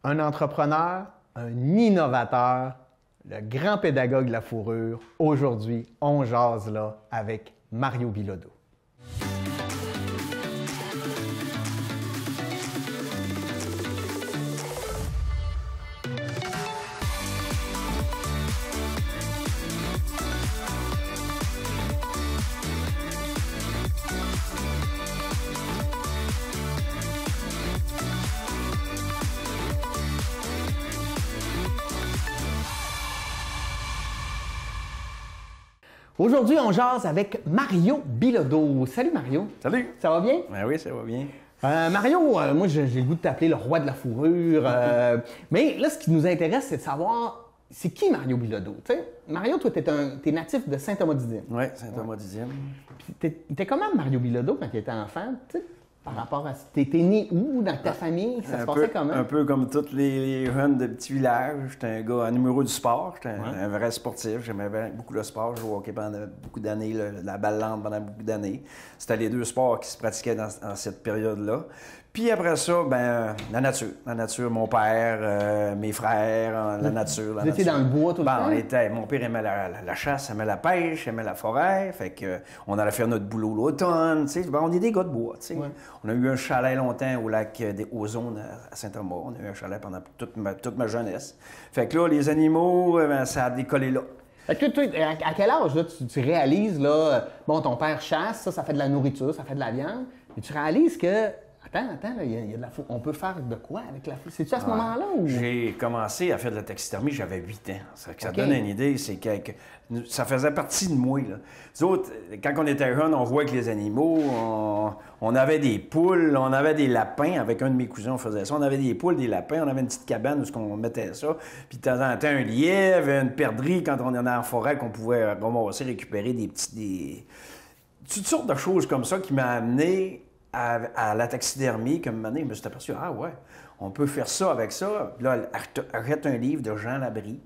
un entrepreneur, un innovateur, le grand pédagogue de la fourrure. Aujourd'hui, on jase là avec Mario Bilodeau. Aujourd'hui, on jase avec Mario Bilodeau. Salut Mario. Salut. Ça va bien? Ben oui, ça va bien. Mario, moi j'ai le goût de t'appeler le roi de la fourrure. Mais là, ce qui nous intéresse, c'est de savoir, c'est qui Mario Bilodeau? T'sais, Mario, toi, t'es natif de Saint-Thomas-du-Dîme. Oui, Saint-Thomas-du-Dîme. T'es comment Mario Bilodeau quand tu étais enfant? T'sais, par rapport à... T'es né où dans ta famille? Ça se passait comment? Un peu comme tous les jeunes de petits villages. J'étais un gars amoureux du sport. J'étais un vrai sportif. J'aimais beaucoup le sport. Je jouais au hockey pendant beaucoup d'années, la balle lente pendant beaucoup d'années. C'était les deux sports qui se pratiquaient dans cette période-là. Puis après ça, ben la nature. La nature, mon père, mes frères, la nature. Vous étiez dans le bois tout le temps? Mon père aimait la chasse, aimait la pêche, aimait la forêt. Fait que on allait faire notre boulot l'automne. On est des gars de bois. Ouais. On a eu un chalet longtemps au lac des Ozone à Saint-Thomas. On a eu un chalet pendant toute ma jeunesse. Fait que là, les animaux, ça a décollé là. Fait que toi, à quel âge là, tu réalises, là, bon, ton père chasse, ça fait de la nourriture, ça fait de la viande, et tu réalises que Attends, là, il y a de la fourrure. On peut faire de quoi avec la fourrure? C'est-tu à ce moment-là? Ou... J'ai commencé à faire de la taxidermie, j'avais 8 ans. Ça donne une idée, c'est que ça faisait partie de moi. Là. Nous autres, quand on était jeunes, on jouait avec les animaux, on avait des poules, on avait des lapins. Avec un de mes cousins, on faisait ça. On avait des poules, des lapins, on avait une petite cabane où on mettait ça. Puis de temps en temps, un lièvre, une perdrix, quand on est en forêt, qu'on pouvait ramasser, récupérer toutes sortes de choses comme ça qui m'ont amené à la taxidermie, comme année, je me suis aperçu, ah ouais, on peut faire ça avec ça. Puis là, arrête un livre de Jean Labrie,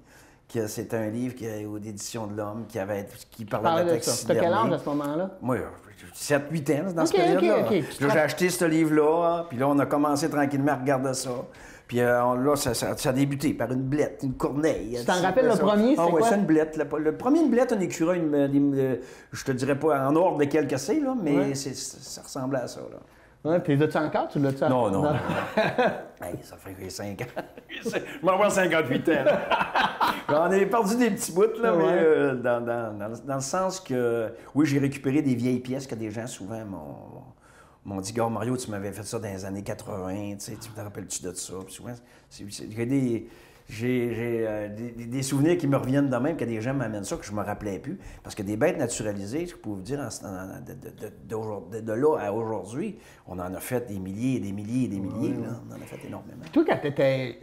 c'est un livre d'édition de l'Homme qui parlait de la taxidermie. T'as quel âge à ce moment-là? Moi, 7-8 ans, dans ce période-là. Okay. Là, j'ai acheté ce livre-là, puis là, on a commencé tranquillement à regarder ça. Puis là, ça a débuté par une blette, une corneille. Tu t'en rappelles le premier, c'est quoi? C'est une blette. Le premier, une blette, un écureuil, je te dirais pas en ordre de quel que c'est, là, mais ça ressemblait à ça, là. Ouais, puis l'as-tu encore? Tu l'as-tu Non. Hey, ça fait 5 ans. Je m'en vais 58 ans. J'en ai perdu des petits bouts, là, mais dans le sens que, oui, j'ai récupéré des vieilles pièces que des gens souvent m'ont dit, gars, Mario, tu m'avais fait ça dans les années 80, tu te rappelles-tu de ça? Puis souvent, j'ai des souvenirs qui me reviennent de même, que des gens m'amènent ça, que je me rappelais plus. Parce que des bêtes naturalisées, je peux vous dire, de là à aujourd'hui, on en a fait des milliers et des milliers et des milliers. Là. On en a fait énormément. Toi, quand t'étais...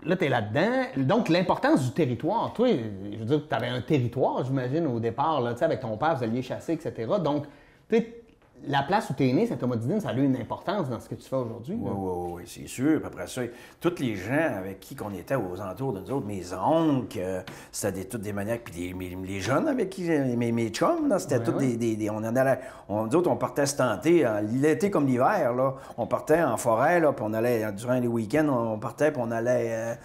là, t'es là-dedans. Donc, l'importance du territoire. Toi, je veux dire, t'avais un territoire, j'imagine, au départ, là, avec ton père, vous alliez chasser, etc. Donc, tu sais, la place où tu es né, Saint-Thomas-du-Dîme, ça a eu une importance dans ce que tu fais aujourd'hui. Oui, c'est sûr. Puis après ça, tous les gens avec qui on était aux alentours de nous autres, mes oncles, c'était toutes des maniaques, puis les jeunes avec qui, mes chums, là, c'était tous des... Nous autres, on partait se tenter, l'été comme l'hiver, là, on partait en forêt, là, puis on allait, durant les week-ends, on partait, puis on allait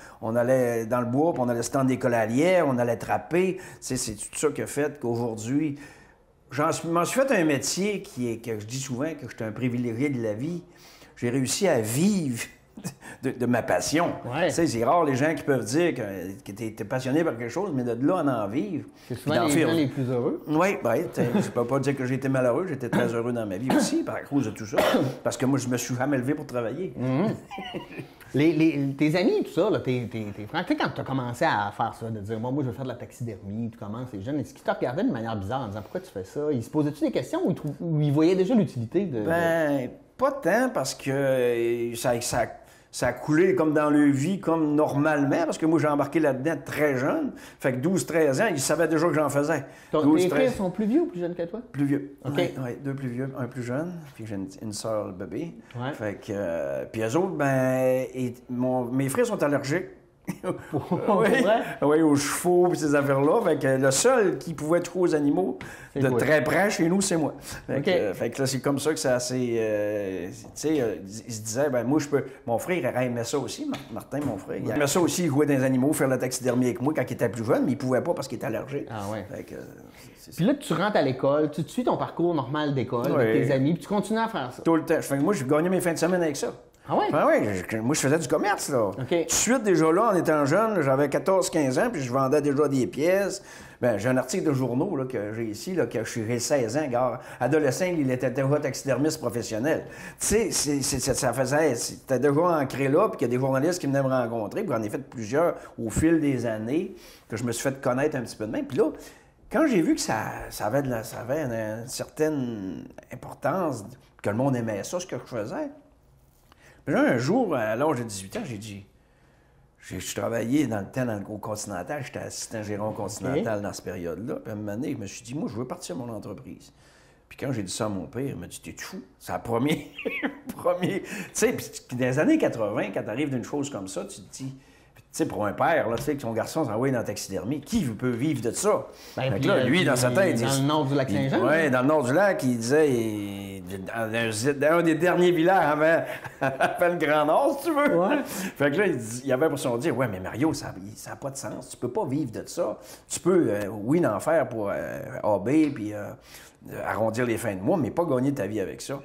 dans le bois, puis on allait se tendre des colalières, on allait trapper. C'est tout ça qui a fait qu'aujourd'hui... Je m'en suis fait un métier que je dis souvent que j'étais un privilégié de la vie. J'ai réussi à vivre de ma passion. Ouais. C'est rare les gens qui peuvent dire que tu es passionné par quelque chose, mais de là à en vivre. C'est souvent les gens les plus heureux. Oui, je peux pas dire que j'ai été malheureux. J'étais très heureux dans ma vie aussi, par cause de tout ça. Parce que moi, je me suis jamais levé pour travailler. Tes amis, tout ça, là, tes frères, tu sais, quand tu as commencé à faire ça, de dire, moi, je veux faire de la taxidermie, tu commences, les jeunes, est-ce qu'ils te regardaient de manière bizarre en disant, pourquoi tu fais ça? Ils se posaient-tu des questions ou ils voyaient déjà l'utilité de... Ben, pas tant, parce que ça a coulé comme dans leur vie, comme normalement, parce que moi, j'ai embarqué là-dedans très jeune. Fait que 12-13 ans, ils savaient déjà que j'en faisais. Tes frères sont plus vieux ou plus jeunes que toi? Plus vieux. OK. Oui, 2 plus vieux, un plus jeune. Puis j'ai une sœur, le bébé. Ouais. Fait que... puis eux autres, ben... mes frères sont allergiques Oui, oui, aux chevaux et ces affaires-là. Fait que le seul qui pouvait toucher aux animaux de très près chez nous, c'est moi. Fait que là, c'est comme ça que c'est assez... tu sais, il se disait, ben moi, je peux... Mon frère aimait ça aussi, Martin, mon frère. Il aimait ça aussi, il jouait dans les animaux, faire la taxidermie avec moi quand il était plus jeune, mais il pouvait pas parce qu'il était allergique. Ah ouais. Fait que, puis là, tu rentres à l'école, tu suis ton parcours normal d'école avec tes amis, puis tu continues à faire ça. Tout le temps. Moi, je gagnais mes fins de semaine avec ça. Ah ouais? Ah oui, moi je faisais du commerce, là. OK. Tout de suite, déjà là, en étant jeune, j'avais 14-15 ans, puis je vendais déjà des pièces. Bien, j'ai un article de journaux là, que j'ai ici, là, que je suis 16 ans, gars. Adolescent, il était déjà taxidermiste professionnel. Tu sais, ça faisait... C'était déjà ancré là, puis qu'il y a des journalistes qui venaient me rencontrer, puis j'en ai fait plusieurs au fil des années, que je me suis fait connaître un petit peu de même. Puis là, quand j'ai vu que ça avait une certaine importance, que le monde aimait ça, ce que je faisais... Puis là, un jour, à l'âge de 18 ans, j'ai dit... Je travaillais dans le temps au Continental, j'étais assistant gérant au Continental dans cette période-là. Puis à un moment donné, je me suis dit, moi, je veux partir à mon entreprise. Puis quand j'ai dit ça à mon père, il m'a dit, t'es fou? C'est la première... Tu sais, puis dans les années 80, quand t'arrives d'une chose comme ça, tu te dis... Tu sais, pour un père, là, tu sais, que son garçon s'envoie dans la taxidermie, qui peut vivre de ça? Ben, fait que là, lui, dans sa tête... Dans le nord du lac Saint-Jean? Oui, dans le nord du lac, il disait... Dans un des derniers villages avant le Grand Nord, si tu veux. Ouais. Fait que là, il avait pour son dire, ouais, mais Mario, ça n'a pas de sens. Tu peux pas vivre de ça. Tu peux, oui, en faire pour AB, puis arrondir les fins de mois, mais pas gagner ta vie avec ça.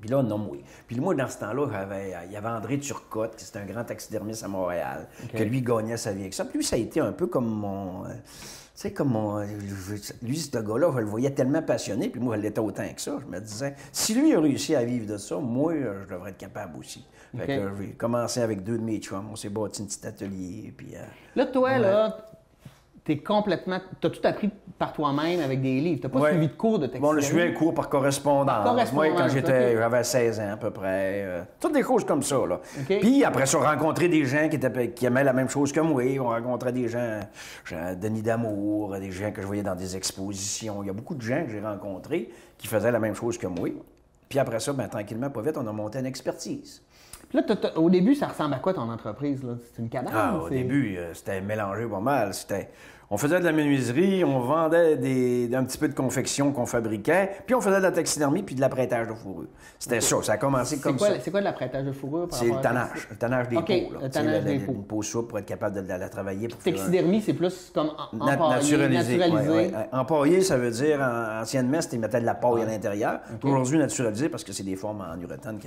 Puis là, non, oui. Puis moi, dans ce temps-là, il y avait André Turcotte, qui c'était un grand taxidermiste à Montréal, que lui gagnait sa vie avec ça. Puis lui, ça a été un peu comme mon... tu sais, comme mon... Lui, ce gars-là, je le voyais tellement passionné, puis moi, je l'étais autant que ça. Je me disais, si lui a réussi à vivre de ça, moi, je devrais être capable aussi. Fait que j'ai commencé avec 2 de mes chums. On s'est bâti un petit atelier, puis... Là, toi, là... T'es complètement... T'as tout appris par toi-même avec des livres. T'as pas suivi de cours de taxidermie? Bon, je suivais un cours par correspondance. Moi, quand j'avais 16 ans à peu près. Toutes des choses comme ça, là. Okay. Puis après ça, rencontrer des gens qui aimaient la même chose que moi. On rencontrait des gens, Denis Damour, des gens que je voyais dans des expositions. Il y a beaucoup de gens que j'ai rencontrés qui faisaient la même chose que moi. Puis après ça, ben, tranquillement, pas vite, on a monté une expertise. Puis là, au début, ça ressemble à quoi ton entreprise? C'est une cabane? Au début, c'était mélangé pas mal. On faisait de la menuiserie, on vendait un petit peu de confection qu'on fabriquait, puis on faisait de la taxidermie puis de l'apprêtage de fourrure. C'était ça, ça a commencé comme ça. C'est quoi de l'apprêtage de fourrure? C'est le tannage des peaux. Le tannage des peaux. Une peau souple pour être capable de la travailler. Taxidermie, c'est plus comme naturalisé. Ouais. Empaillé, ça veut dire, anciennement, c'était mettre de la paille à l'intérieur. Aujourd'hui, naturalisé, parce que c'est des formes en urethane,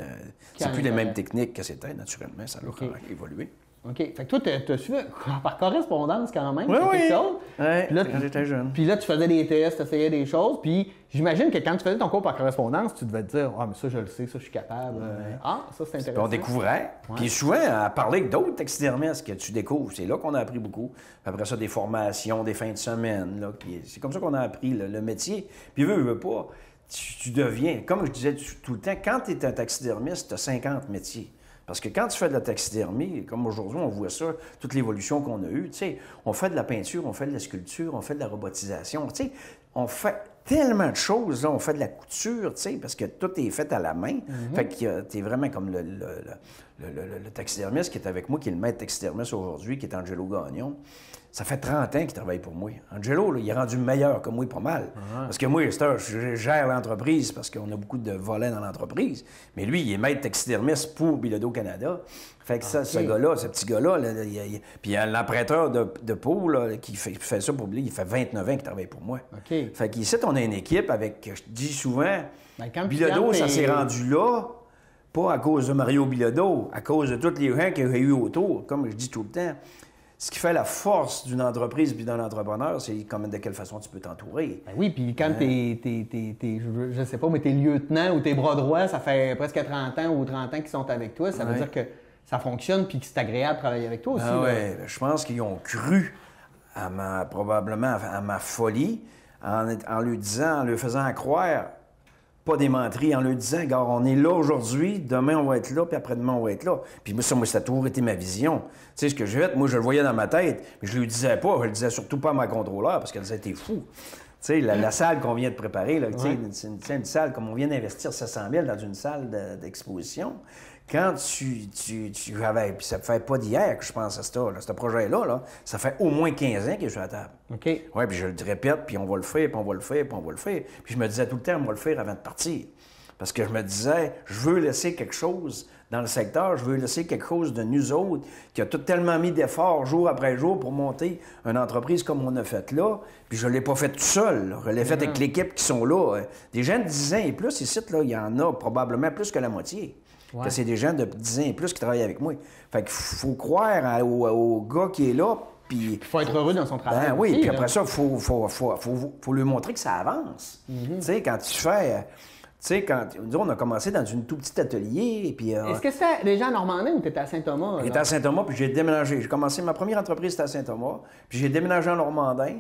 c'est plus les mêmes techniques que c'était, naturellement, ça a évolué. OK. Fait que toi, tu as suivi par correspondance quand même. Oui, oui. Ouais, quand j'étais jeune. Puis là, tu faisais des tests, tu essayais des choses. Puis j'imagine que quand tu faisais ton cours par correspondance, tu devais te dire, ah, mais ça, je le sais, ça, je suis capable. Ah, ça, c'est intéressant. On découvrait. Ouais. Puis souvent, à parler avec d'autres taxidermistes que tu découvres, c'est là qu'on a appris beaucoup. Après ça, des formations, des fins de semaine. Là, puis c'est comme ça qu'on a appris le métier. Puis veux pas, tu deviens, comme je disais tout le temps, quand tu es un taxidermiste, tu as 50 métiers. Parce que quand tu fais de la taxidermie, comme aujourd'hui, on voit ça, toute l'évolution qu'on a eue, tu sais, on fait de la peinture, on fait de la sculpture, on fait de la robotisation, tu sais, on fait tellement de choses, là, on fait de la couture, tu sais, parce que tout est fait à la main. Fait que t'es vraiment comme le taxidermiste qui est avec moi, qui est le maître taxidermiste aujourd'hui, qui est Angelo Gagnon. Ça fait 30 ans qu'il travaille pour moi. Angelo, là, il est rendu meilleur que moi, pas mal. Parce que moi, je gère l'entreprise parce qu'on a beaucoup de volets dans l'entreprise. Mais lui, il est maître taxidermiste pour Bilodeau Canada. Fait que ce gars-là, ce petit gars-là, puis il y a l'emprunteur de peau là, qui fait ça pour lui. Il fait 29 ans qu'il travaille pour moi. Okay. Fait qu'ici, on a une équipe avec, je dis souvent, Bilodeau, ça s'est rendu là, pas à cause de Mario Bilodeau, à cause de tous les gens qu'il y a eu autour, comme je dis tout le temps. Ce qui fait la force d'une entreprise puis d'un entrepreneur, c'est de quelle façon tu peux t'entourer. Ben oui, puis quand je sais pas, mais t'es lieutenant ou t'es bras droit, ça fait presque 30 ans ou 30 ans qu'ils sont avec toi, ça veut dire que ça fonctionne puis que c'est agréable de travailler avec toi aussi. Oui, je pense qu'ils ont cru probablement à ma folie en lui disant, en lui faisant croire, pas des menteries, en lui disant, gars, on est là aujourd'hui, demain on va être là, puis après-demain on va être là. Puis ça a toujours été ma vision. Tu sais, ce que j'ai fait, moi, je le voyais dans ma tête, mais je lui disais pas, je le disais surtout pas à ma contrôleur, parce qu'elle disait, t'es fou. sais, la salle qu'on vient de préparer, là, c'est une salle comme on vient d'investir 700 000 dans une salle d'exposition. Quand tu travailles, puis ça ne fait pas d'hier que je pense à ce projet-là, là, ça fait au moins 15 ans qu'il est sur la table. OK. Oui, puis je le répète, puis on va le faire, puis on va le faire, puis on va le faire. Puis je me disais tout le temps, on va le faire avant de partir. Parce que je me disais, je veux laisser quelque chose dans le secteur, je veux laisser quelque chose de nous autres, qui a tout tellement mis d'efforts jour après jour pour monter une entreprise comme on a fait là. Puis je ne l'ai pas fait tout seul, là. Je l'ai fait avec l'équipe qui sont là. Des gens de 10 ans et plus, ici, là, il y en a probablement plus que la moitié. Ouais. Que c'est des gens de 10 ans et plus qui travaillent avec moi. Fait qu'il faut croire au gars qui est là. Puis il faut être heureux dans son travail. Oui, aussi, puis après ça, il faut lui montrer que ça avance. Tu sais, quand tu fais. Tu sais, quand on a commencé dans une tout petite atelier, puis... Est-ce que c'était déjà à Normandin ou tu étais à Saint-Thomas? J'étais à Saint-Thomas, puis j'ai déménagé. J'ai commencé, ma première entreprise, c'était à Saint-Thomas, puis j'ai déménagé en Normandin.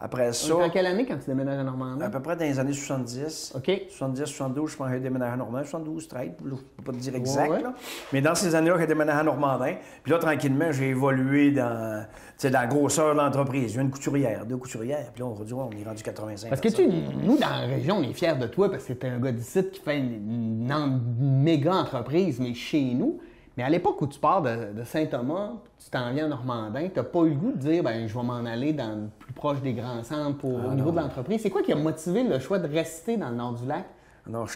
Après ça... En quelle année quand tu déménages à Normandin? À peu près dans les années 70. OK. 70, 72, je pense que j'ai déménagé à Normandin. 72, 13, je ne peux pas te dire exact, là. Mais dans ces années-là, j'ai déménagé à Normandin. Puis là, tranquillement, j'ai évolué dans la grosseur de l'entreprise. Il y a une couturière, 2 couturières. Puis là, on est rendu 85. Parce que nous, dans la région, on est fiers de toi parce que t'es un gars d'ici qui fait une méga entreprise, mais chez nous. Mais à l'époque où tu pars de Saint-Thomas, tu t'en viens à Normandin, tu n'as pas eu le goût de dire ben je vais m'en aller dans plus proche des grands centres au niveau de l'entreprise. C'est quoi qui a motivé le choix de rester dans le nord du lac? Non, je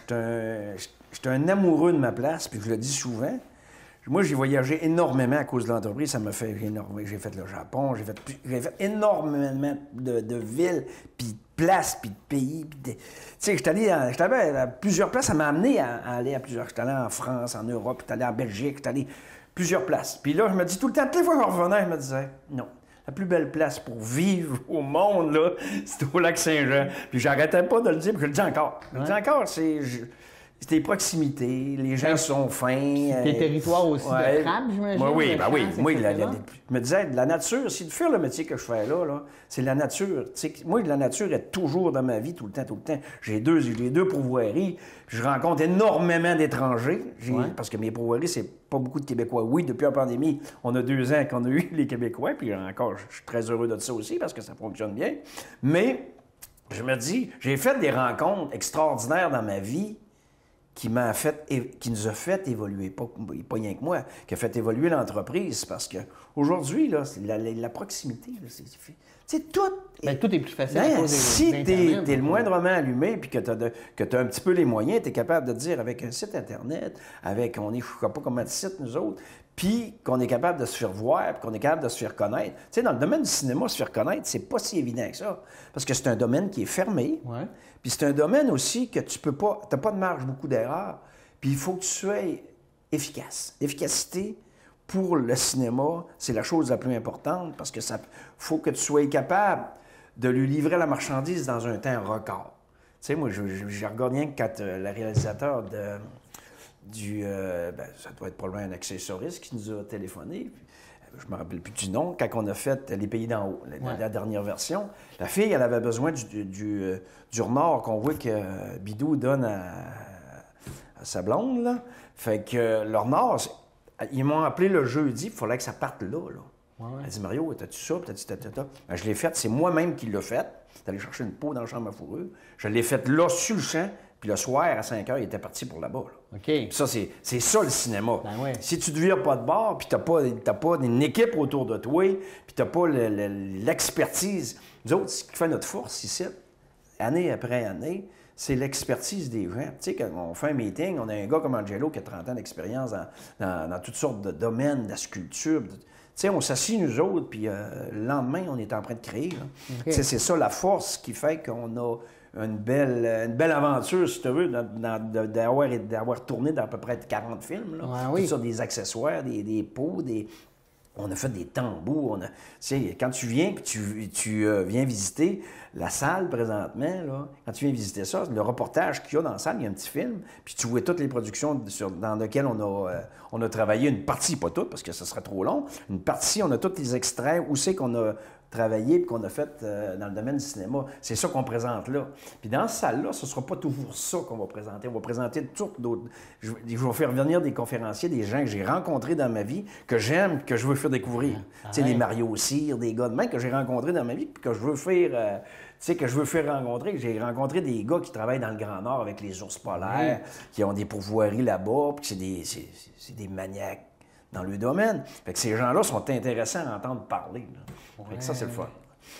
suis un amoureux de ma place, puis je le dis souvent. Moi, j'ai voyagé énormément à cause de l'entreprise. Ça m'a fait énormément. J'ai fait le Japon, j'ai fait énormément de villes, puis de places, puis de pays. Tu sais, j'étais allé à plusieurs places. Ça m'a amené à aller à plusieurs. J'étais allé en France, en Europe, j'étais allé en Belgique, j'étais allé plusieurs places. Puis là, je me dis tout le temps, toutes les fois que je revenais, je me disais, non. La plus belle place pour vivre au monde, là, c'est au Lac-Saint-Jean. Puis j'arrêtais pas de le dire, puis je le dis encore. Je le dis encore, c'est tes proximités, les gens sont fins. Tes territoires aussi de crabe, j'imagine. Oui. Moi, je me disais, la nature, si de faire le métier que je fais là c'est la nature. T'sais, moi, la nature est toujours dans ma vie, tout le temps. J'ai deux pourvoiries, puis je rencontre énormément d'étrangers, parce que mes pourvoiries, c'est pas beaucoup de Québécois. Oui, depuis la pandémie, on a 2 ans qu'on a eu les Québécois, puis encore, je suis très heureux de ça aussi, parce que ça fonctionne bien. Mais, je me dis, j'ai fait des rencontres extraordinaires dans ma vie, qui nous a fait évoluer, pas rien que moi, qui a fait évoluer l'entreprise, parce qu'aujourd'hui, la proximité, c'est tout. Tout est plus facile. Si tu es le moindrement allumé, puis que tu as un petit peu les moyens, tu es capable de dire avec un site Internet, on est, je ne sais pas comment de site, nous autres, puis qu'on est capable de se faire voir, puis qu'on est capable de se faire connaître. Tu sais, dans le domaine du cinéma, se faire connaître, c'est pas si évident que ça, parce que c'est un domaine qui est fermé. Ouais. Puis c'est un domaine aussi que tu n'as pas de marge, beaucoup d'erreurs. Puis il faut que tu sois efficace. L'efficacité pour le cinéma, c'est la chose la plus importante parce que faut que tu sois capable de lui livrer la marchandise dans un temps record. Tu sais, moi, je regarde rien que quand le réalisateur ça doit être probablement un accessoriste qui nous a téléphoné. Je me rappelle plus du nom, quand on a fait Les Pays d'en haut, la dernière version, la fille, elle avait besoin du renard qu'on voit que Bidou donne à sa blonde, là. Fait que le renard, ils m'ont appelé le jeudi, il fallait que ça parte là. Ouais. Elle dit, Mario, t'as-tu ça? T'as-tu ça? Ben, je l'ai fait, c'est moi-même qui l'ai fait. C'est allé chercher une peau dans la chambre à fourrure. Je l'ai fait là, sur le champ. Puis le soir, à 5 heures, il était parti pour là-bas. Là. OK. Puis ça, c'est ça le cinéma. Ben ouais. Si tu ne te vires pas de bord, puis tu n'as pas une équipe autour de toi, puis tu n'as pas l'expertise. Nous autres, ce qui fait notre force ici, année après année, c'est l'expertise des gens. Tu sais, quand on fait un meeting, on a un gars comme Angelo qui a 30 ans d'expérience dans toutes sortes de domaines, de la sculpture. Tu sais, on s'assied, nous autres, puis le lendemain, on est en train de créer. Okay. C'est ça la force qui fait qu'on a une belle aventure, si tu veux, d'avoir tourné dans à peu près 40 films. Là. Ouais, oui. Tout ça, des accessoires, des pots, on a fait des tambours. Tu sais, quand tu viens, puis tu viens visiter la salle présentement, là, quand tu viens visiter ça, le reportage qu'il y a dans la salle, il y a un petit film, puis tu vois toutes les productions dans lesquelles on a travaillé une partie, pas toutes, parce que ce serait trop long, une partie, on a tous les extraits, où c'est qu'on a travaillé et qu'on a fait dans le domaine du cinéma. C'est ça qu'on présente là. Puis dans cette salle-là, ce ne sera pas toujours ça qu'on va présenter. On va présenter toutes d'autres... Je vais faire venir des conférenciers, des gens que j'ai rencontrés dans ma vie, que j'aime, que je veux faire découvrir. Tu sais, des Mario Cyr, des gars de même que j'ai rencontrés dans ma vie puis que je veux faire... que je veux faire rencontrer. J'ai rencontré des gars qui travaillent dans le Grand Nord avec les ours polaires, qui ont des pourvoiries là-bas, puis c'est des maniaques dans le domaine. Fait que ces gens-là sont intéressants à entendre parler. Fait que ça, c'est le fun.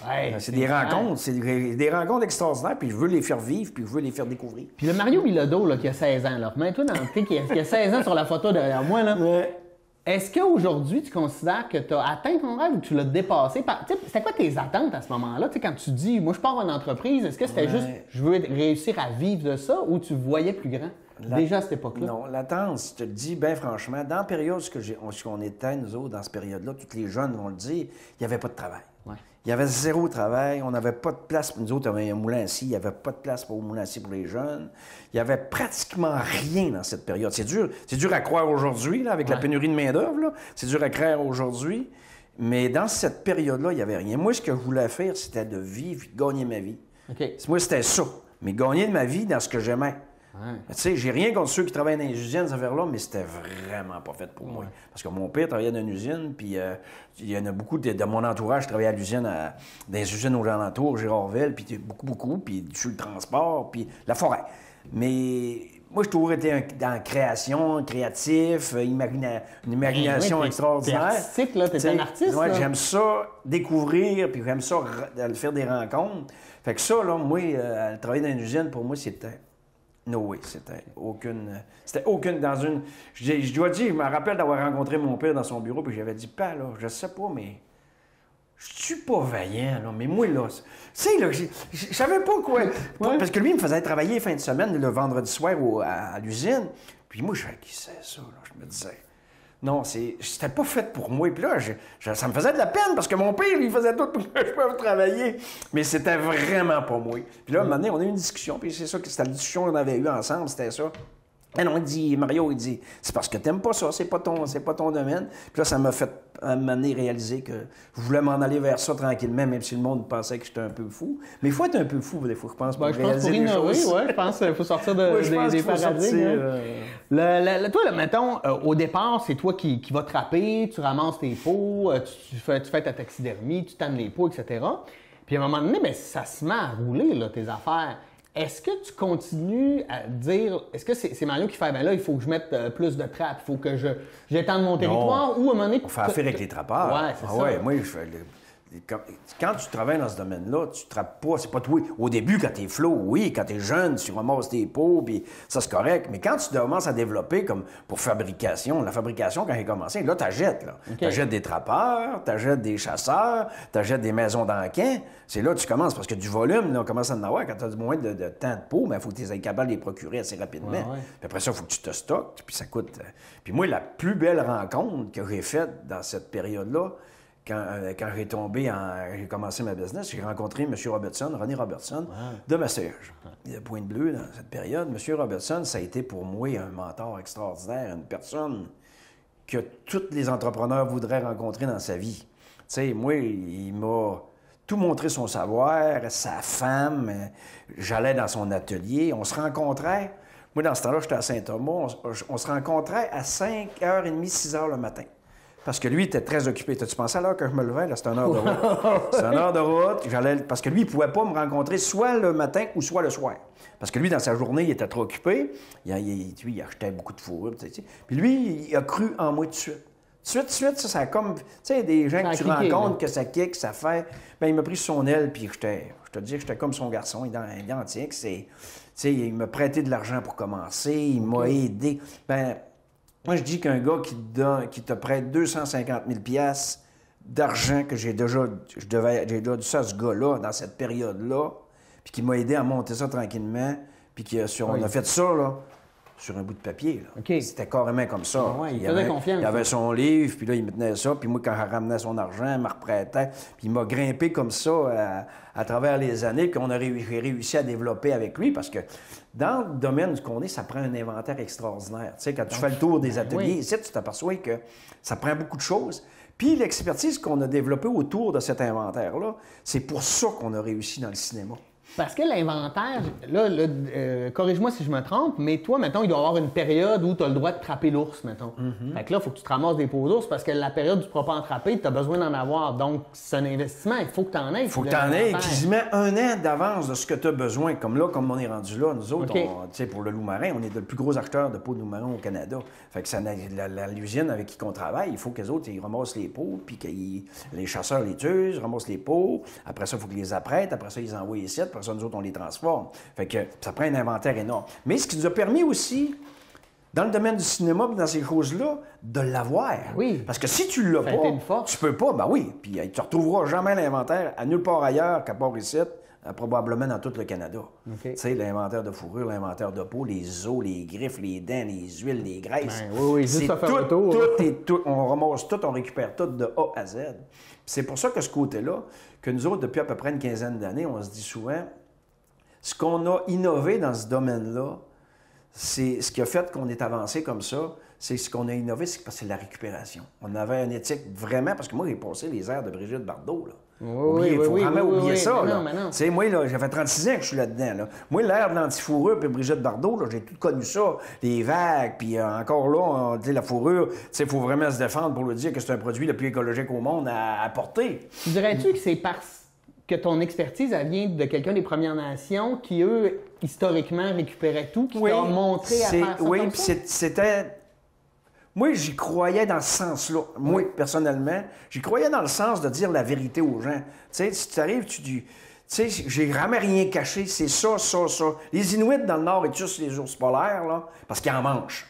Ouais, c'est des rencontres, c'est des rencontres extraordinaires, puis je veux les faire vivre, puis je veux les faire découvrir. Puis le Mario Bilodeau, là, qui a 16 ans, là, remets-toi dans le qui a 16 ans sur la photo derrière moi, là. Ouais. Est-ce qu'aujourd'hui, tu considères que tu as atteint ton rêve ou que tu l'as dépassé? C'était quoi tes attentes à ce moment-là? Quand tu dis, moi, je pars en entreprise, est-ce que c'était juste, je veux réussir à vivre de ça ou tu voyais plus grand? Déjà à cette époque-là? Non, l'attente, je te le dis bien franchement, dans la période où on était, nous autres, dans cette période-là, tous les jeunes vont le dire, il n'y avait pas de travail. Ouais. Il y avait zéro travail, on n'avait pas de place pour nous autres, on avait un moulin à scie, il n'y avait pas de place pour le moulin à scie pour les jeunes. Il n'y avait pratiquement rien dans cette période. C'est dur à croire aujourd'hui, là, avec la pénurie de main-d'œuvre, c'est dur à croire aujourd'hui, mais dans cette période-là, il n'y avait rien. Moi, ce que je voulais faire, c'était de vivre, de gagner ma vie. Okay. Moi, c'était ça, mais gagner de ma vie dans ce que j'aimais. Tu sais, j'ai rien contre ceux qui travaillent dans les usines, ces affaires-là, mais c'était vraiment pas fait pour moi. Parce que mon père travaillait dans une usine, puis il y en a beaucoup de mon entourage qui travaillait à l'usine, dans les usines aux alentours, Gérardville, puis beaucoup, puis sur le transport, puis la forêt. Mais moi, j'ai toujours été dans la création, créatif, une imagination extraordinaire. T'es artistique, là, t'es un artiste. Ouais, j'aime ça découvrir, puis j'aime ça faire des rencontres. Fait que ça, là, moi, travailler dans une usine, pour moi, c'était... Oui, c'était aucune dans une... Je dois dire, je me rappelle d'avoir rencontré mon père dans son bureau, puis j'avais dit, Père, là, je sais pas, mais je suis pas vaillant, là, mais moi, là, tu sais, là, je savais pas quoi... Parce que lui, il me faisait travailler fin de semaine, le vendredi soir à l'usine, puis moi, je disais, qui c'est ça, là? Je me disais... Non, c'était pas fait pour moi. Puis là, ça me faisait de la peine parce que mon père, il faisait tout pour que je puisse travailler. Mais c'était vraiment pas moi. Puis là, un moment donné, on a eu une discussion. Puis c'est ça que c'était la discussion qu'on avait eue ensemble, c'était ça. Ah non, Mario, il dit, c'est parce que t'aimes pas ça, c'est pas ton domaine. Puis là, ça m'a fait à un moment donné réaliser que je voulais m'en aller vers ça tranquillement, même si le monde pensait que j'étais un peu fou. Mais il faut être un peu fou, des fois, je pense, pour réaliser les choses. Oui, je pense qu'il faut sortir des paradigmes. Toi, là, mettons, au départ, c'est toi qui vas te râper, tu ramasses tes pots, tu fais ta taxidermie, tu tannes les pots, etc. Puis à un moment donné, bien, ça se met à rouler, là, tes affaires. Est-ce que tu continues à dire... Est-ce que c'est Mario qui fait, ben là, il faut que je mette plus de trappes, il faut que j'étende mon territoire, ou à un moment donné... On fait affaire avec les trappeurs. Ouais, c'est ça. Ouais, moi, quand tu travailles dans ce domaine-là, tu trappes pas, c'est pas toi. Au début, quand t'es flow, oui, quand t'es jeune, tu ramasses tes pots, puis ça, c'est correct. Mais quand tu commences à développer, comme pour fabrication, la fabrication, quand elle a commencé, là, t'achètes, là. Okay. T'achètes des trappeurs, t'achètes des chasseurs, t'achètes des maisons d'enquête. C'est là que tu commences, parce que du volume, là, on commence à en avoir. Quand t'as du moins de temps de pots, il faut que tu sois capable de les procurer assez rapidement. Ouais. Puis après ça, il faut que tu te stockes, puis ça coûte... Puis moi, la plus belle rencontre que j'ai faite dans cette période-là, quand j'ai commencé ma business, j'ai rencontré M. Robertson, René Robertson, de Massage, de Pointe-Bleue dans cette période. M. Robertson, ça a été pour moi un mentor extraordinaire, une personne que tous les entrepreneurs voudraient rencontrer dans sa vie. Tu sais, moi, il m'a tout montré son savoir, sa femme, j'allais dans son atelier, on se rencontrait. Moi, dans ce temps-là, j'étais à Saint-Thomas, on se rencontrait à 5h30, 6h le matin. Parce que lui, il était très occupé. T'as-tu pensé à l'heure que je me levais? Là, c'était 1 heure de route. C'était 1 heure de route. Parce que lui, il ne pouvait pas me rencontrer soit le matin ou soit le soir. Parce que lui, dans sa journée, il était trop occupé. Il achetait beaucoup de fourrures. Puis lui, il a cru en moi tout de suite. Tout de suite, ça a comme... Tu sais, des gens que tu rencontres, que ça kick, ça fait... Bien, il m'a pris sur son aile, puis je te dis que j'étais comme son garçon, identique. Tu sais, il m'a prêté de l'argent pour commencer, il m'a aidé. Ben, moi, je dis qu'un gars qui te prête 250 000 $ d'argent que j'ai déjà dû ça à ce gars-là, dans cette période-là, puis qui m'a aidé à monter ça tranquillement, puis on a fait ça, là, sur un bout de papier. Là. Okay. C'était carrément comme ça. Il faisait confiance. Il avait son livre, puis là, il me tenait ça, puis moi, quand il ramenait son argent, il me reprêtait, puis il m'a grimpé comme ça à travers les années, puis j'ai réussi à développer avec lui, parce que dans le domaine qu'on est, ça prend un inventaire extraordinaire. Tu sais, quand tu fais le tour des ateliers, ici, tu t'aperçois que ça prend beaucoup de choses. Puis l'expertise qu'on a développée autour de cet inventaire-là, c'est pour ça qu'on a réussi dans le cinéma. Parce que l'inventaire, corrige-moi si je me trompe, mais toi, mettons, il doit y avoir une période où tu as le droit de trapper l'ours, mettons. Fait que là, il faut que tu te ramasses des peaux d'ours parce que la période où tu ne pourras pas en trapper, tu as besoin d'en avoir. Donc, c'est un investissement, il faut que tu en aies. Il faut que tu en aies quasiment un an d'avance de ce que tu as besoin. Comme on est rendu là, nous autres, pour le loup-marin, on est le plus gros acheteur de peaux de loup-marin au Canada. Fait que l'usine avec qui on travaille, il faut qu'eux autres, ils ramassent les peaux, puis que les chasseurs les tuent, ramassent les peaux. Après ça, il faut qu'ils les apprêtent. Après ça, ils les envoient ici. Après ça, nous autres, on les transforme. Fait que ça prend un inventaire énorme. Mais ce qui nous a permis aussi, dans le domaine du cinéma, dans ces choses-là, de l'avoir. Oui. Parce que si tu l'as pas, tu peux pas, ben oui. Puis tu ne retrouveras jamais l'inventaire à nulle part ailleurs qu'à part ici, probablement dans tout le Canada. Tu sais, l'inventaire de fourrure, l'inventaire de peau, les os, les griffes, les dents, les huiles, les graisses. Ben, oui, juste ça fait tout, le tour. tout, on ramasse tout, on récupère tout de A à Z. Puis c'est pour ça que ce côté-là, que nous autres, depuis à peu près une quinzaine d'années, on se dit souvent, ce qu'on a innové dans ce domaine-là, c'est ce qui a fait qu'on est avancé comme ça, c'est ce qu'on a innové, c'est parce que c'est la récupération. On avait une éthique vraiment, parce que moi, j'ai passé les airs de Brigitte Bardot, là. Il faut vraiment oublier ça. Tu sais, moi, là, ça fait 36 ans que je suis là-dedans. Là. Moi, l'ère de l'antifourrure puis Brigitte Bardot, là, j'ai tout connu ça. Les vagues, puis encore là, la fourrure, il faut vraiment se défendre pour le dire que c'est un produit le plus écologique au monde à porter. Dirais-tu que c'est parce que ton expertise, elle vient de quelqu'un des Premières Nations qui, eux, historiquement, récupéraient tout, qui t'a montré à faire ça comme ça? C'était... Moi, j'y croyais dans ce sens-là. Moi, personnellement, j'y croyais dans le sens de dire la vérité aux gens. Tu sais, si tu arrives, tu dis... Tu sais, j'ai vraiment rien caché, c'est ça, ça, ça. Les Inuits dans le Nord, ils tuent les ours polaires, là, parce qu'ils en mangent.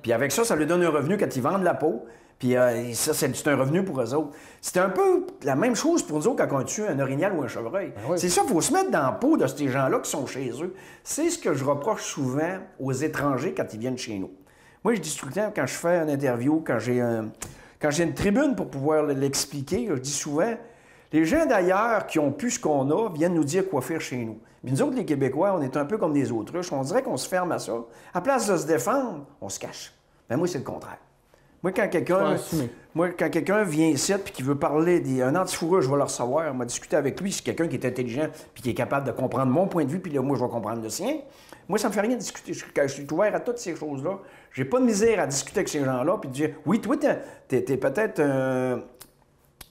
Puis avec ça, ça leur donne un revenu quand ils vendent la peau. Puis ça, c'est un revenu pour eux autres. C'est un peu la même chose pour nous autres quand on tue un orignal ou un chevreuil. Oui. C'est ça, il faut se mettre dans la peau de ces gens-là qui sont chez eux. C'est ce que je reproche souvent aux étrangers quand ils viennent chez nous. Moi, je dis tout le temps, quand je fais une interview, quand j'ai une tribune pour pouvoir l'expliquer, je dis souvent, les gens d'ailleurs qui ont pu ce qu'on a viennent nous dire quoi faire chez nous. Puis nous autres, les Québécois, on est un peu comme des autruches. On dirait qu'on se ferme à ça. À place de se défendre, on se cache. Mais moi, c'est le contraire. Moi, quand quelqu'un vient ici et qui veut parler d'un antifourrure, je vais le recevoir. On va discuter avec lui. C'est quelqu'un qui est intelligent puis qui est capable de comprendre mon point de vue, puis là, moi, je vais comprendre le sien. Moi, ça me fait rien de discuter. Je suis ouvert à toutes ces choses-là. J'ai pas de misère à discuter avec ces gens-là puis de dire, oui, toi, t'es peut-être un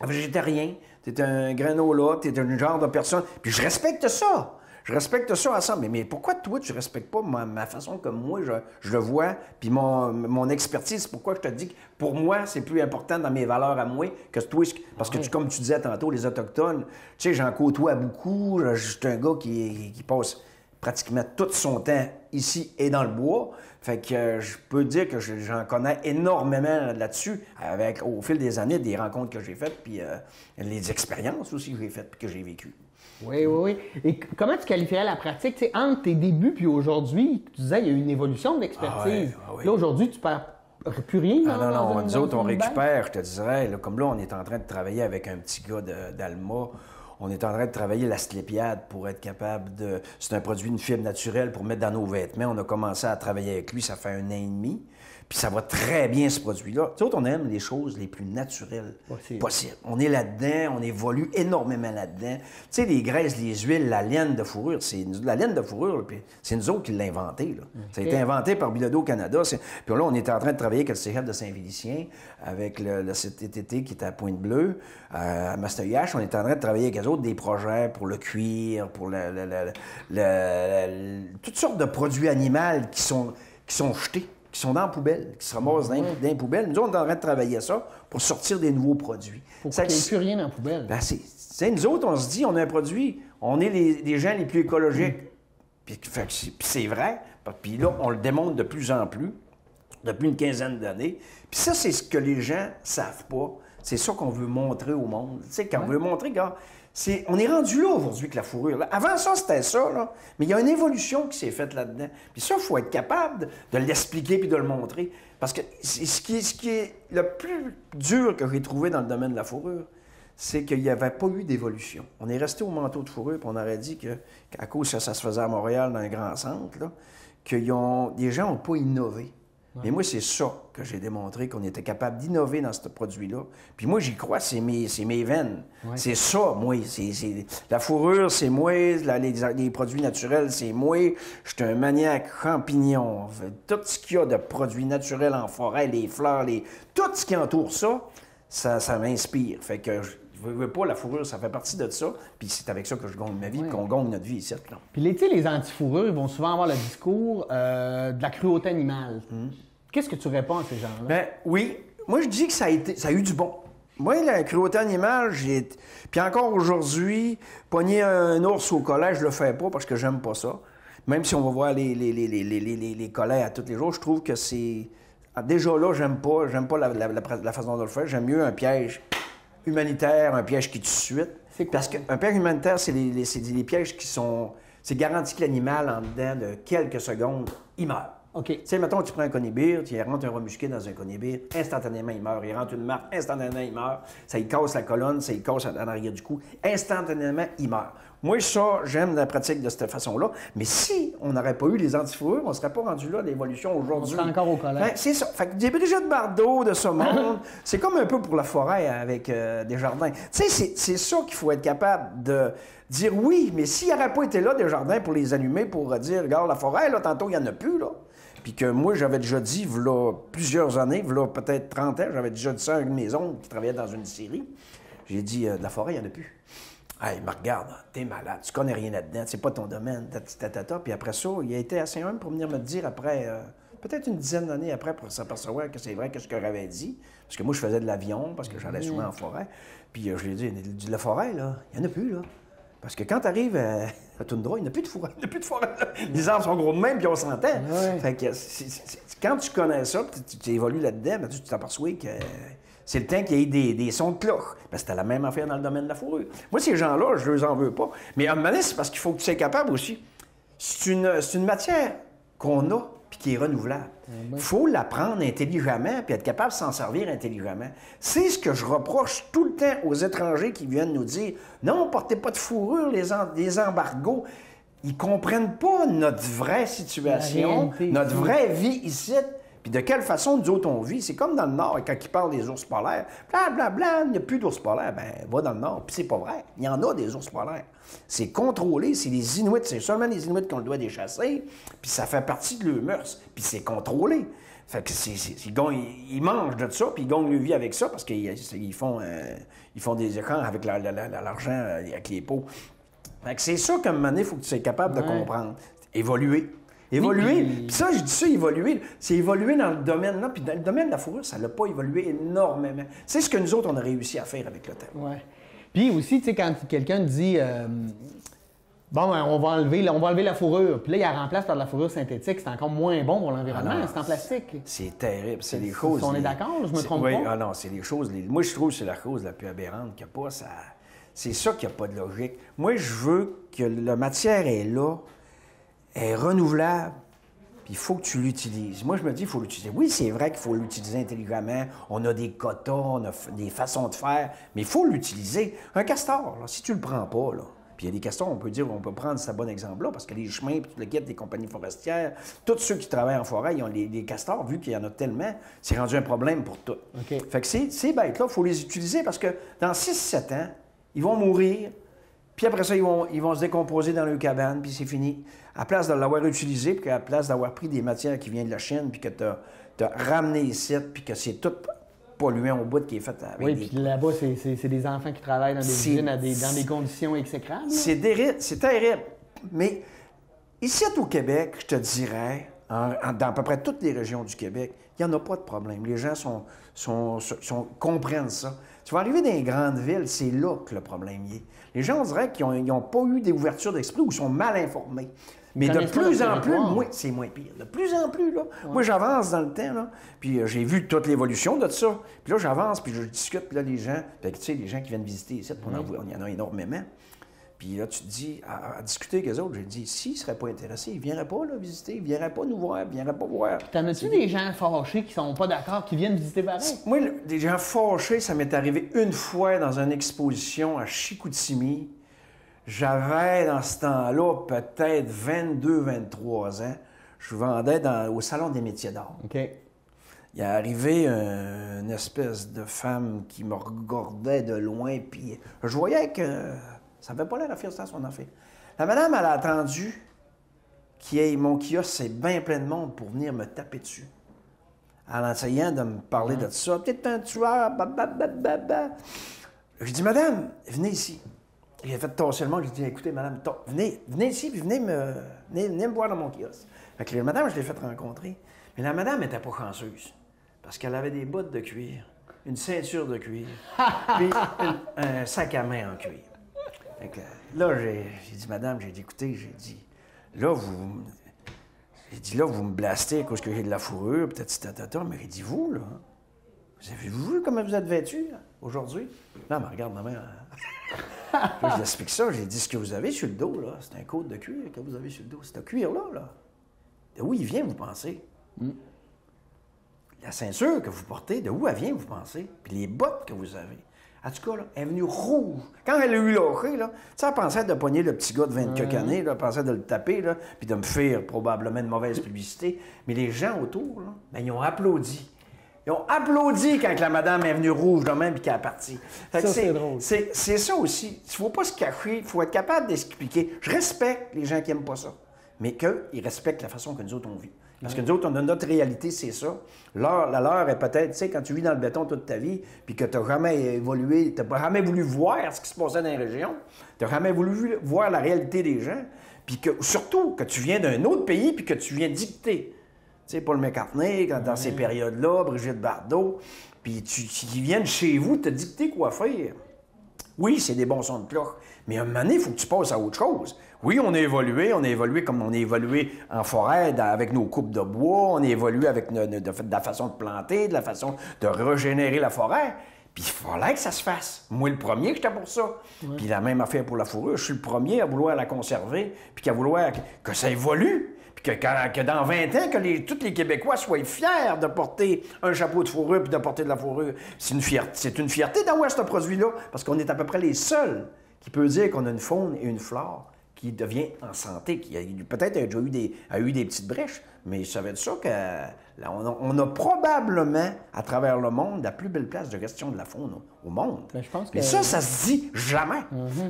végétarien, t'es un granola, t'es un genre de personne. Puis je respecte ça. Je respecte ça à ça. Mais pourquoi toi, tu respectes pas ma façon comme moi, je le vois, puis mon expertise? Pourquoi je te dis que pour moi, c'est plus important dans mes valeurs à moi que toi? Parce que, comme tu disais tantôt, les Autochtones, tu sais, j'en côtoie beaucoup. Je suis un gars qui passe pratiquement tout son temps ici et dans le bois. Fait que je peux dire que j'en connais énormément là-dessus, au fil des années, des rencontres que j'ai faites, puis les expériences aussi que j'ai faites puis que j'ai vécues. Oui, oui, oui. Et comment tu qualifierais la pratique? Tu sais, entre tes débuts puis aujourd'hui, tu disais, il y a eu une évolution de l'expertise. Oui. Là, aujourd'hui, tu perds plus rien. Non. Nous autres, on récupère, je te dirais. Là, comme là, on est en train de travailler avec un petit gars d'Alma. On est en train de travailler l'asclépiade pour être capable de... C'est un produit, une fibre naturelle pour mettre dans nos vêtements. On a commencé à travailler avec lui, ça fait 1 an et demi. Puis ça va très bien, ce produit-là. Tu sais, on aime les choses les plus naturelles possibles. On est là-dedans, on évolue énormément là-dedans. Tu sais, les graisses, les huiles, la laine de fourrure, la laine de fourrure, c'est nous autres qui l'avons inventé. Là. Okay. Ça a été inventé par Bilodeau au Canada. Puis là, on est en train de travailler avec le cégep de Saint-Félicien, avec le CTT qui est à Pointe-Bleue, à Mastoyache. On est en train de travailler avec eux autres des projets pour le cuir, pour toutes sortes de produits animaux qui sont jetés, qui sont dans la poubelle, qui se ramassent dans les poubelles. Nous, on est en train de travailler ça pour sortir des nouveaux produits. Pour qu'il n'y ait plus rien dans la poubelle. Ben, nous autres, on se dit, on a un produit, on est les gens les plus écologiques. Puis c'est vrai. Puis là, on le démontre de plus en plus, depuis une quinzaine d'années. Puis ça, c'est ce que les gens ne savent pas. C'est ça qu'on veut montrer au monde. Tu sais, quand on veut montrer, regarde, on est rendu là aujourd'hui avec la fourrure. Là. Avant ça, c'était ça, là. Mais il y a une évolution qui s'est faite là-dedans. Puis ça, il faut être capable de l'expliquer puis de le montrer. Parce que ce qui est le plus dur que j'ai trouvé dans le domaine de la fourrure, c'est qu'il n'y avait pas eu d'évolution. On est resté au manteau de fourrure, puis on aurait dit qu'à cause que ça se faisait à Montréal, dans un grand centre, là, les gens n'ont pas innové. Ouais. Mais moi, c'est ça que j'ai démontré, qu'on était capable d'innover dans ce produit-là. Puis moi, j'y crois, c'est mes veines. Ouais. C'est ça, moi. La fourrure, c'est moi. Les produits naturels, c'est moi. Je suis un maniaque champignon. Tout ce qu'il y a de produits naturels en forêt, les fleurs, tout ce qui entoure ça, ça m'inspire. Fait que je veux pas, la fourrure, ça fait partie de ça. Puis c'est avec ça que je gagne ma vie, qu'on gagne notre vie ici. Puis les anti-fourrures, ils vont souvent avoir le discours de la cruauté animale. Qu'est-ce que tu réponds à ces gens-là? Ben oui. Moi, je dis que ça a eu du bon. Moi, la cruauté animale, Puis encore aujourd'hui, pogner un ours au collet, je le fais pas parce que j'aime pas ça. Même si on va voir les collets à tous les jours, je trouve que c'est... Déjà là, j'aime pas la façon de le faire. J'aime mieux un piège humanitaire, un piège qui tue suite. C'est quoi? Parce qu'un piège humanitaire, c'est des pièges qui sont... C'est garanti que l'animal, en dedans de quelques secondes, il meurt. OK. Tu sais, mettons, tu prends un conibire, tu rentres un rat musqué dans un conibire, instantanément, il meurt. Il rentre une marque, instantanément, il meurt. Ça y casse la colonne, ça y casse en arrière du cou. Instantanément, il meurt. Moi, ça, j'aime la pratique de cette façon-là. Mais si on n'aurait pas eu les antifourrures, on ne serait pas rendu là, l'évolution aujourd'hui. On serait encore au collet. Ben, c'est ça. Fait que des brigades de bardeaux de ce monde, c'est comme un peu pour la forêt avec Desjardins. Tu sais, c'est ça qu'il faut être capable de dire oui, mais s'il n'aurait pas été là, Desjardins, pour les allumer, pour dire, regarde, la forêt, là, tantôt, il n'y en a plus, là. Puis que moi, j'avais déjà dit, v'là plusieurs années, v'là peut-être 30 ans, j'avais déjà dit ça à une maison qui travaillait dans une scierie. J'ai dit, de la forêt, il n'y en a plus. Hey, me regarde, t'es malade, tu connais rien là-dedans, c'est pas ton domaine, Puis après ça, il a été assez humble pour venir me dire après, peut-être une dizaine d'années après, pour s'apercevoir que c'est vrai que ce que j'avais dit. Parce que moi, je faisais de l'avion, parce que j'allais souvent en forêt. Puis je lui ai dit, de la forêt, là, il n'y en a plus, là. Parce que quand tu arrives à Toundra, il n'y a plus de forêt. Il n'y a plus de forêt. Les arbres sont gros de même, puis on s'entend. Ouais. Fait que quand tu connais ça, tu évolues là-dedans, ben, tu t'aperçois que c'est le temps qu'il y ait des sons de cloche. Ben, c'était la même affaire dans le domaine de la fourrure. Moi, ces gens-là, je ne les en veux pas. Mais à un moment donné, c'est parce qu'il faut que tu sois capable aussi. C'est une matière qu'on a puis qui est renouvelable. Il faut la prendre intelligemment puis être capable de s'en servir intelligemment. C'est ce que je reproche tout le temps aux étrangers qui viennent nous dire « Non, portez pas de fourrure, les embargos. » Ils comprennent pas notre vraie situation, notre vraie vie ici. Puis de quelle façon nous autres on vit. C'est comme dans le Nord, quand ils parlent des ours polaires. Blablabla, il n'y a plus d'ours polaires. Ben va dans le Nord. Puis c'est pas vrai. Il y en a des ours polaires. C'est contrôlé, c'est les Inuits. C'est seulement les Inuits qu'on doit chasser. Puis ça fait partie de leurs mœurs. Puis c'est contrôlé. Fait que ils mangent de ça, puis ils gagnent leur vie avec ça, parce qu'ils font des écrans avec l'argent, avec les pots. Fait que c'est ça qu'à un moment donné, il faut que tu sois capable de comprendre. Évoluer. Évoluer. Puis ça, je dis ça, évoluer. C'est évoluer dans le domaine, là. Puis dans le domaine de la fourrure, ça n'a pas évolué énormément. C'est ce que nous autres, on a réussi à faire avec le temps. Oui. Puis aussi, tu sais, quand quelqu'un dit bon, ben, on va enlever la fourrure, puis là, il la remplace par de la fourrure synthétique, c'est encore moins bon pour l'environnement, c'est en plastique. C'est terrible. C'est les choses. On est d'accord, je me trompe pas? Ah non, c'est les choses. Moi, je trouve que c'est la chose la plus aberrante qu'il n'y a pas. C'est ça qu'il n'y a pas de logique. Moi, je veux que la matière est là. Est renouvelable, puis il faut que tu l'utilises. Moi, je me dis, il faut l'utiliser. Oui, c'est vrai qu'il faut l'utiliser intelligemment. On a des quotas, on a des façons de faire, mais il faut l'utiliser. Un castor, là, si tu le prends pas, là, puis il y a des castors, on peut prendre ce bon exemple-là, parce que les chemins, puis tout le kit des compagnies forestières, tous ceux qui travaillent en forêt, ils ont les castors, vu qu'il y en a tellement, c'est rendu un problème pour tout. Okay. Fait que ces bêtes-là, il faut les utiliser, parce que dans 6-7 ans, ils vont mourir. Puis après ça, ils vont se décomposer dans leur cabane, puis c'est fini. À place de l'avoir utilisé, puis à la place d'avoir pris des matières qui viennent de la Chine, puis que tu as ramené ici, puis que c'est tout polluant au bout qui est fait avec puis là-bas, c'est des enfants qui travaillent dans des usines dans des conditions exécrables. C'est terrible. Mais ici, au Québec, je te dirais, dans à peu près toutes les régions du Québec, il n'y en a pas de problème. Les gens comprennent ça. Tu vas arriver dans les grandes villes, c'est là que le problème y est. Les gens, on dirait qu'ils n'ont pas eu des ouvertures d'esprit ou sont mal informés. Mais de plus en plus, c'est moins pire. De plus en plus, là. Ouais. Moi, j'avance dans le temps, là, puis j'ai vu toute l'évolution de ça. Puis là, j'avance, puis je discute, puis là, les gens, tu sais, les gens qui viennent visiter ici, il y en a énormément. Puis là, tu te dis, à discuter avec eux autres, j'ai dit, s'ils ne seraient pas intéressés, ils ne viendraient pas là, visiter, ils ne viendraient pas nous voir, ils ne viendraient pas voir. T'en as-tu des gens fâchés qui sont pas d'accord, qui viennent visiter pareil? Moi, des gens fâchés, ça m'est arrivé une fois dans une exposition à Chicoutimi. J'avais, dans ce temps-là, peut-être 22, 23 ans. Je vendais au Salon des métiers d'art. OK. Il est arrivé une espèce de femme qui me regardait de loin, puis je voyais que ça n'avait pas l'air à faire ça, son affaire. La madame, elle a attendu mon kiosque, c'est bien plein de monde pour venir me taper dessus. En essayant de me parler de ça. Peut-être un tueur, J'ai dit, madame, venez ici. Il a fait tasser le monde. J'ai dit, écoutez, madame, venez ici, puis venez me voir dans mon kiosque. Fait que la madame, je l'ai fait rencontrer. Mais la madame n'était pas chanceuse. Parce qu'elle avait des bottes de cuir, une ceinture de cuir, puis un sac à main en cuir. Fait que là, j'ai dit, madame, écoutez, là, vous me blastez à cause que j'ai de la fourrure, peut-être tata, mais j'ai dit, vous, là, vous avez vu comment vous êtes vêtu, aujourd'hui? Là, elle me regarde ma mère. Là, je lui explique ça, j'ai dit, ce que vous avez sur le dos, là, c'est un côte de cuir que vous avez sur le dos. C'est cuir-là, là. De où il vient, vous pensez? La ceinture que vous portez, de où elle vient, vous pensez? Puis les bottes que vous avez. En tout cas, là, elle est venue rouge. Quand elle a eu lâché, là, elle pensait de pogner le petit gars de 20 quelques années, là, elle pensait de le taper, là, puis de me faire probablement une mauvaise publicité. Mais les gens autour, là, ben, ils ont applaudi. Ils ont applaudi quand la madame est venue rouge de même et qu'elle est partie. Ça, c'est drôle. C'est ça aussi. Il ne faut pas se cacher, il faut être capable d'expliquer. Je respecte les gens qui n'aiment pas ça, mais qu'ils respectent la façon que nous autres on vit. Parce que nous autres, on a notre réalité, c'est ça. La leur est peut-être, tu sais, quand tu vis dans le béton toute ta vie, puis que tu n'as jamais évolué, tu n'as jamais voulu voir ce qui se passait dans les régions, tu n'as jamais voulu voir la réalité des gens, puis que surtout que tu viens d'un autre pays, puis que tu viens dicter. Tu sais, Paul McCartney, dans ces périodes-là, Brigitte Bardot, puis qui viennent chez vous te dicter quoi faire. Oui, c'est des bons sons de cloche, mais à un moment donné, il faut que tu passes à autre chose. Oui, on a évolué comme on a évolué en forêt avec nos coupes de bois, on a évolué avec de la façon de planter, de la façon de régénérer la forêt. Puis il fallait que ça se fasse. Moi, le premier, j'étais pour ça. Ouais. Puis la même affaire pour la fourrure. Je suis le premier à vouloir la conserver, puis à vouloir que ça évolue. Puis que dans 20 ans, que tous les Québécois soient fiers de porter un chapeau de fourrure puis de porter de la fourrure. C'est une fierté d'avoir ce produit-là, parce qu'on est à peu près les seuls qui peuvent dire qu'on a une faune et une flore qui devient en santé, qui peut-être a eu des petites brèches, mais je savais de ça qu'on a probablement, à travers le monde, la plus belle place de gestion de la faune au monde. Ben, je pense que... Mais ça se dit jamais.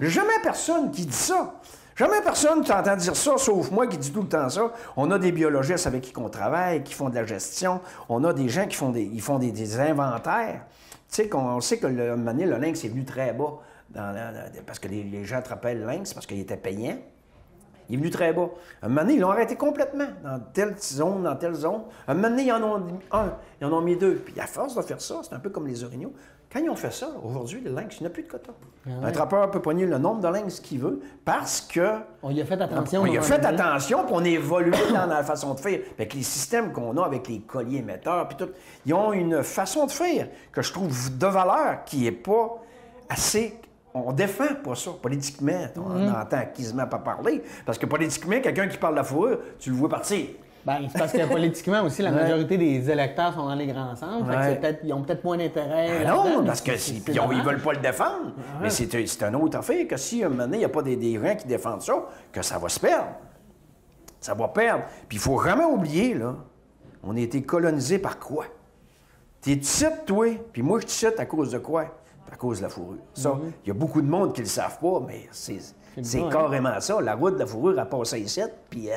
Jamais personne qui dit ça. Jamais personne qui t'entend dire ça, sauf moi qui dis tout le temps ça. On a des biologistes avec qui on travaille, qui font de la gestion. On a des gens qui font des inventaires. Tu sais, on sait que un moment donné, le lynx est venu très bas. Parce que les gens attrapaient le lynx parce qu'il était payant. Il est venu très bas. Un moment donné, ils l'ont arrêté complètement. Dans telle zone, dans telle zone. Un moment donné, ils en ont mis un. Ils en ont mis deux. Puis à force de faire ça, c'est un peu comme les orignaux. Quand ils ont fait ça, aujourd'hui, le lynx, il n'a plus de quota. Un trappeur peut pogner le nombre de lynx qu'il veut parce que... On y a fait attention. On y a fait attention, puis on a évolué dans la façon de faire. Avec les systèmes qu'on a, avec les colliers émetteurs, puis tout, ils ont une façon de faire que je trouve de valeur qui n'est pas assez... On défend pas ça. Politiquement, on entend quasiment pas parler. Parce que politiquement, quelqu'un qui parle de la fourrure, tu le vois partir. Bien, c'est parce que politiquement aussi, la majorité des électeurs sont dans les grands centres. Ils ont peut-être moins d'intérêt. Non, parce que ils veulent pas le défendre. Mais c'est un autre affaire que si, à un moment donné, il n'y a pas des gens qui défendent ça, que ça va se perdre. Ça va perdre. Puis il faut jamais oublier, là, on a été colonisé par quoi? T'es titre, toi, puis moi, je te cite à cause de quoi? À cause de la fourrure. Ça, il y a beaucoup de monde qui ne le savent pas, mais c'est carrément ça. La route de la fourrure a passé ici, puis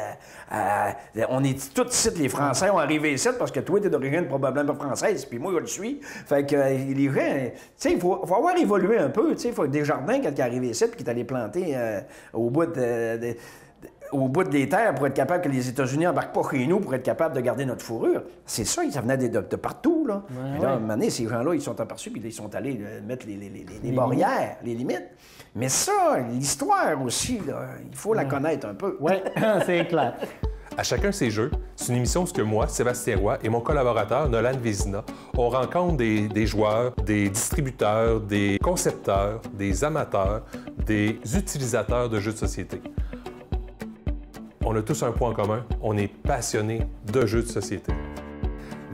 on est tous ici, les Français ont arrivé ici, parce que toi, tu es d'origine probablement française, puis moi, je le suis. Fait que les gens, tu sais, il faut avoir évolué un peu, tu sais, il faut des jardins, quand ils arrivaient ici, puis qu'ils allaient planter au bout des terres pour être capable que les États-Unis n'embarquent pas chez nous pour être capable de garder notre fourrure. C'est ça, ça venait de partout, là. Ouais, là, à un moment donné, ces gens-là, ils sont aperçus, puis ils sont allés mettre les barrières, les limites. Mais ça, l'histoire aussi, là, il faut la connaître un peu. Oui, c'est clair. À chacun ses jeux, c'est une émission où moi, Sébastien Roy et mon collaborateur Nolan Vézina, on rencontre des joueurs, des distributeurs, des concepteurs, des amateurs, des utilisateurs de jeux de société. On a tous un point en commun, on est passionnés de jeux de société.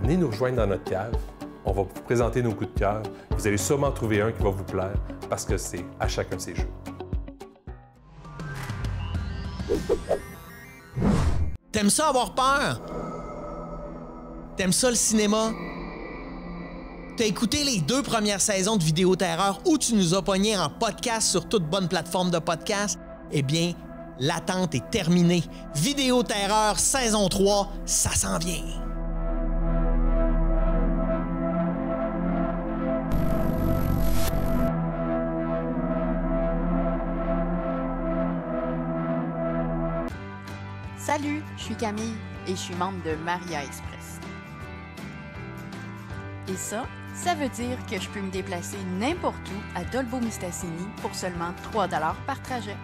Venez nous rejoindre dans notre cave, on va vous présenter nos coups de cœur. Vous allez sûrement trouver un qui va vous plaire parce que c'est à chacun ses jeux. T'aimes ça avoir peur? T'aimes ça le cinéma? T'as écouté les 2 premières saisons de Vidéo Terreur où tu nous as pognés en podcast sur toute bonne plateforme de podcast? Eh bien, l'attente est terminée. Vidéo Terreur saison 3, ça s'en vient. Salut, je suis Camille et je suis membre de Maria Express. Et ça veut dire que je peux me déplacer n'importe où à Dolbeau-Mistassini pour seulement 3 $ par trajet.